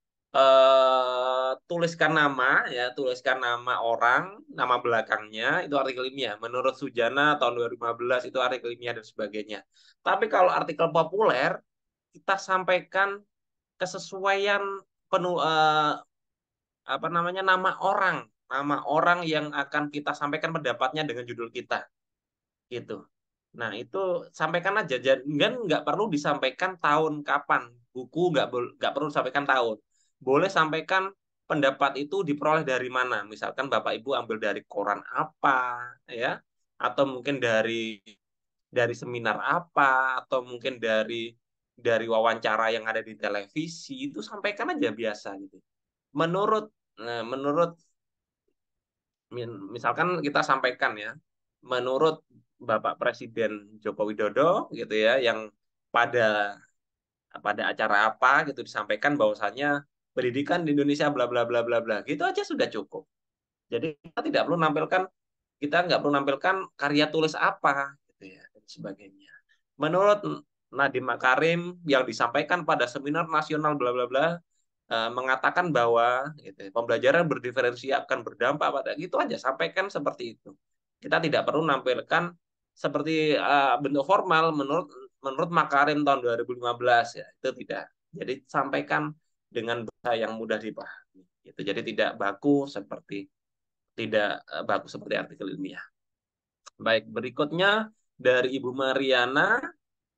tuliskan nama, ya, tuliskan nama orang, nama belakangnya, itu artikel ilmiah. Menurut Sujana tahun 2015 itu artikel ilmiah dan sebagainya. Tapi kalau artikel populer, kita sampaikan kesesuaian penuh apa namanya nama orang yang akan kita sampaikan pendapatnya dengan judul kita, gitu. Nah, itu sampaikan aja. Jangan nggak perlu disampaikan tahun kapan. Buku nggak perlu disampaikan tahun. Boleh sampaikan pendapat itu diperoleh dari mana. Misalkan Bapak Ibu ambil dari koran apa, ya, atau mungkin dari seminar apa, atau mungkin dari wawancara yang ada di televisi. Itu sampaikan aja biasa gitu. Menurut menurut misalkan kita sampaikan ya, menurut Bapak Presiden Joko Widodo gitu ya, yang pada pada acara apa gitu disampaikan bahwasannya pendidikan di Indonesia bla bla bla bla bla gitu aja sudah cukup. Jadi kita tidak perlu menampilkan kita nggak perlu nampilkan karya tulis apa, gitu ya, dan sebagainya. Menurut Nadiem Makarim yang disampaikan pada seminar nasional bla bla bla, mengatakan bahwa gitu, pembelajaran berdiferensi akan berdampak pada gitu aja, sampaikan seperti itu. Kita tidak perlu nampilkan seperti bentuk formal menurut menurut Makarim tahun 2015 ya, itu tidak. Jadi sampaikan dengan bahasa yang mudah dipahami. Gitu. Jadi tidak baku seperti artikel ilmiah. Baik, berikutnya dari Ibu Mariana,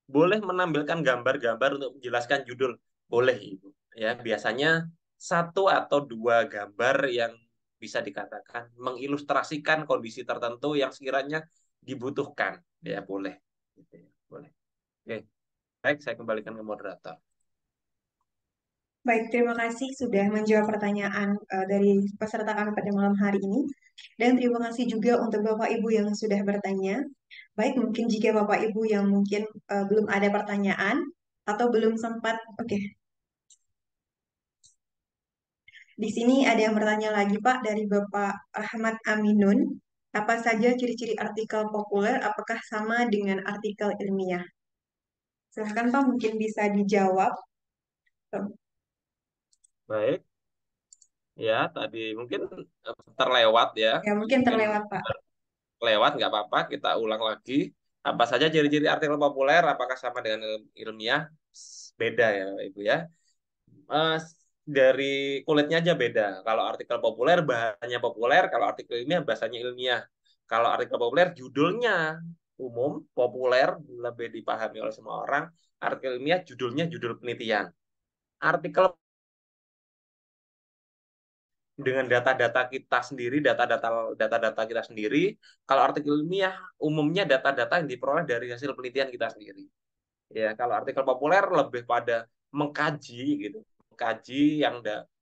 boleh menampilkan gambar-gambar untuk menjelaskan judul. Boleh, Ibu. Ya, biasanya satu atau dua gambar yang bisa dikatakan mengilustrasikan kondisi tertentu yang sekiranya dibutuhkan. Ya, boleh. Gitu ya, boleh. Oke, baik, saya kembalikan ke moderator. Baik, terima kasih sudah menjawab pertanyaan dari peserta kami pada malam hari ini. Dan terima kasih juga untuk Bapak Ibu yang sudah bertanya. Baik, mungkin jika Bapak Ibu yang mungkin belum ada pertanyaan atau belum sempat, oke. Di sini ada yang bertanya lagi, Pak, dari Bapak Ahmad Aminun. Apa saja ciri-ciri artikel populer? Apakah sama dengan artikel ilmiah? Silahkan, Pak, mungkin bisa dijawab. Baik, ya tadi mungkin terlewat ya. Ya, mungkin Mungkin terlewat, Pak. lewat nggak apa-apa, kita ulang lagi. Apa saja ciri-ciri artikel populer? Apakah sama dengan ilmiah? Beda ya, Ibu ya. Eh, dari kulitnya aja beda. Kalau artikel populer bahasanya populer, kalau artikel ilmiah bahasanya ilmiah. Kalau artikel populer judulnya umum, populer lebih dipahami oleh semua orang. Artikel ilmiah judulnya judul penelitian. Artikel dengan data-data kita sendiri, data-data kita sendiri. Kalau artikel ilmiah umumnya data-data yang diperoleh dari hasil penelitian kita sendiri. Ya, kalau artikel populer lebih pada mengkaji gitu,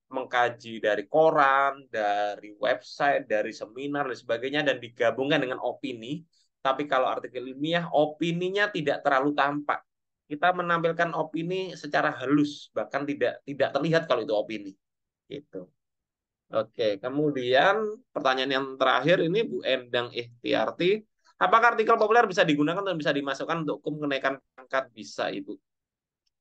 mengkaji dari koran, dari website, dari seminar dan sebagainya dan digabungkan dengan opini. Tapi kalau artikel ilmiah opininya tidak terlalu tampak. Kita menampilkan opini secara halus, bahkan tidak terlihat kalau itu opini. Gitu. Oke, kemudian pertanyaan yang terakhir ini Bu Endang Ikhtiarti. Apakah artikel populer bisa digunakan dan bisa dimasukkan untuk hukum kenaikan pangkat? Bisa, Ibu.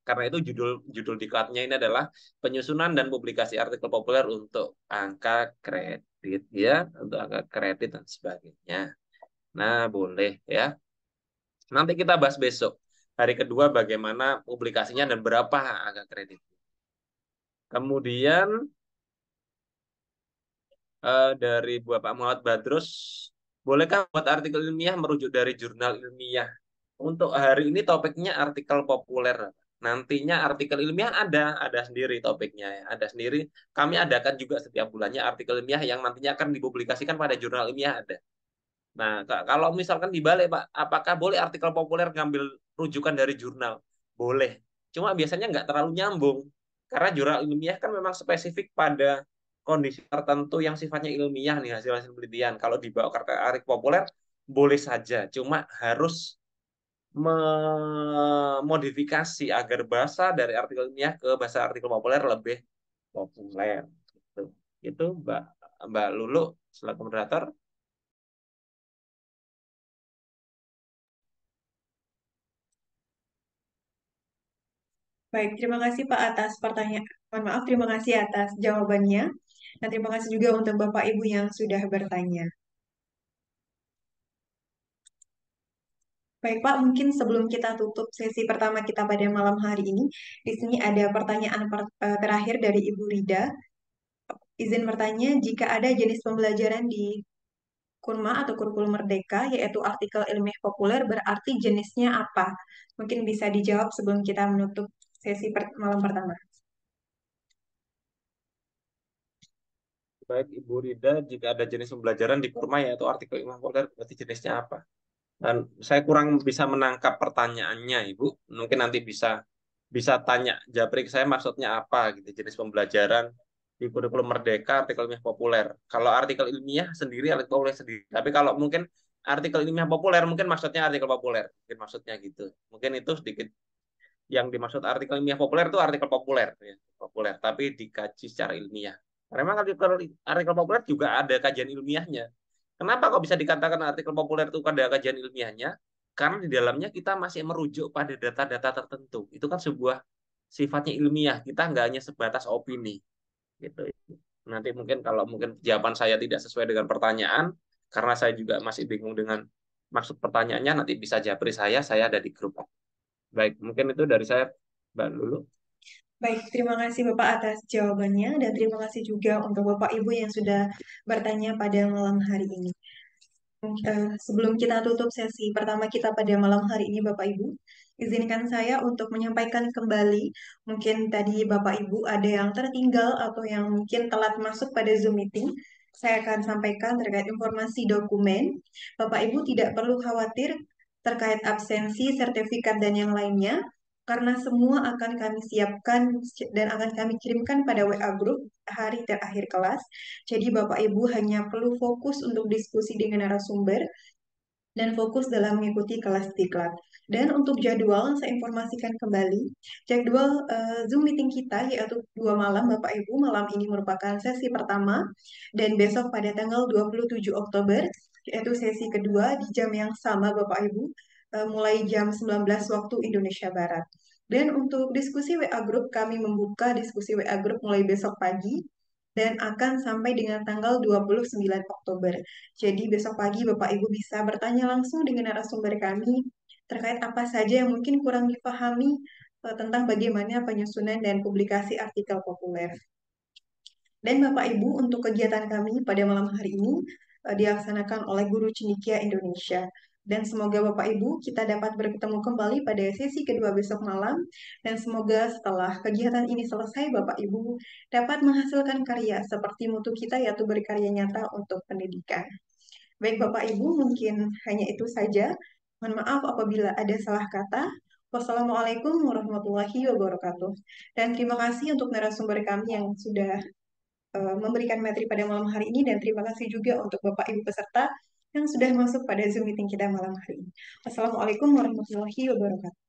Karena itu judul judul diklatnya ini adalah penyusunan dan publikasi artikel populer untuk angka kredit ya, untuk angka kredit dan sebagainya. Nah, boleh ya. Nanti kita bahas besok. Hari kedua bagaimana publikasinya dan berapa angka kredit. Kemudian dari Bapak Muhammad Badrus, bolehkah buat artikel ilmiah merujuk dari jurnal ilmiah? Untuk hari ini topiknya artikel populer. Nantinya artikel ilmiah ada sendiri topiknya ya, ada sendiri. Kami adakan juga setiap bulannya artikel ilmiah yang nantinya akan dipublikasikan pada jurnal ilmiah ada. Nah, kalau misalkan dibalik Pak, apakah boleh artikel populer ngambil rujukan dari jurnal? Boleh. Cuma biasanya nggak terlalu nyambung. Karena jurnal ilmiah kan memang spesifik pada kondisi tertentu yang sifatnya ilmiah nih hasil-hasil penelitian. Kalau dibawa ke artikel populer, boleh saja. Cuma harus memodifikasi agar bahasa dari artikel ilmiah ke bahasa artikel populer lebih populer. Gitu. Itu Mbak Mbak Lulu selaku moderator. Baik, terima kasih Pak atas pertanyaan. Mohon maaf, terima kasih atas jawabannya. Dan terima kasih juga untuk Bapak Ibu yang sudah bertanya. Baik Pak, mungkin sebelum kita tutup sesi pertama kita pada malam hari ini, di sini ada pertanyaan terakhir dari Ibu Rida. Izin bertanya, jika ada jenis pembelajaran di Kurma atau kurikulum merdeka, yaitu artikel ilmiah populer, berarti jenisnya apa? Mungkin bisa dijawab sebelum kita menutup sesi malam pertama. Baik Ibu Rida, jika ada jenis pembelajaran di Kurma yaitu artikel ilmiah populer, berarti jenisnya apa? Dan saya kurang bisa menangkap pertanyaannya, Ibu. Mungkin nanti bisa bisa tanya Japri ke saya maksudnya apa gitu jenis pembelajaran di kurikulum Merdeka artikel ilmiah populer. Kalau artikel ilmiah sendiri artikel populer sendiri. Tapi kalau mungkin artikel ilmiah populer mungkin maksudnya artikel populer. Mungkin maksudnya gitu. Mungkin itu sedikit yang dimaksud artikel ilmiah populer itu artikel populer ya, populer tapi dikaji secara ilmiah. Karena memang artikel populer juga ada kajian ilmiahnya. Kenapa kok bisa dikatakan artikel populer itu ada kajian ilmiahnya? Karena di dalamnya kita masih merujuk pada data-data tertentu. Itu kan sebuah sifatnya ilmiah. Kita nggak hanya sebatas opini. Gitu. Nanti mungkin kalau mungkin jawaban saya tidak sesuai dengan pertanyaan, karena saya juga masih bingung dengan maksud pertanyaannya, nanti bisa japri saya ada di grup. Baik, mungkin itu dari saya, Mbak Lulu. Baik, terima kasih Bapak atas jawabannya dan terima kasih juga untuk Bapak Ibu yang sudah bertanya pada malam hari ini. Sebelum kita tutup sesi pertama kita pada malam hari ini, Bapak Ibu, izinkan saya untuk menyampaikan kembali, mungkin tadi Bapak Ibu ada yang tertinggal atau yang mungkin telat masuk pada Zoom meeting, saya akan sampaikan terkait informasi dokumen. Bapak Ibu tidak perlu khawatir terkait absensi, sertifikat, dan yang lainnya, karena semua akan kami siapkan dan akan kami kirimkan pada WA Group hari terakhir kelas. Jadi Bapak Ibu hanya perlu fokus untuk diskusi dengan narasumber dan fokus dalam mengikuti kelas diklat. Dan untuk jadwal, saya informasikan kembali. Jadwal Zoom meeting kita yaitu 2 malam, Bapak Ibu. Malam ini merupakan sesi pertama dan besok pada tanggal 27 Oktober, yaitu sesi kedua di jam yang sama, Bapak Ibu, mulai jam 19 waktu Indonesia Barat. Dan untuk diskusi WA Group, kami membuka diskusi WA Group mulai besok pagi dan akan sampai dengan tanggal 29 Oktober. Jadi besok pagi Bapak Ibu bisa bertanya langsung dengan narasumber kami terkait apa saja yang mungkin kurang dipahami tentang bagaimana penyusunan dan publikasi artikel populer. Dan Bapak Ibu, untuk kegiatan kami pada malam hari ini dilaksanakan oleh Guru Cendekia Indonesia. Dan semoga Bapak Ibu kita dapat bertemu kembali pada sesi kedua besok malam. Dan semoga setelah kegiatan ini selesai, Bapak Ibu dapat menghasilkan karya seperti mutu kita, yaitu berkarya nyata untuk pendidikan. Baik Bapak Ibu, mungkin hanya itu saja. Mohon maaf apabila ada salah kata. Wassalamualaikum warahmatullahi wabarakatuh. Dan terima kasih untuk narasumber kami yang sudah memberikan materi pada malam hari ini dan terima kasih juga untuk Bapak Ibu peserta yang sudah masuk pada Zoom meeting kita malam hari ini. Wassalamualaikum warahmatullahi wabarakatuh.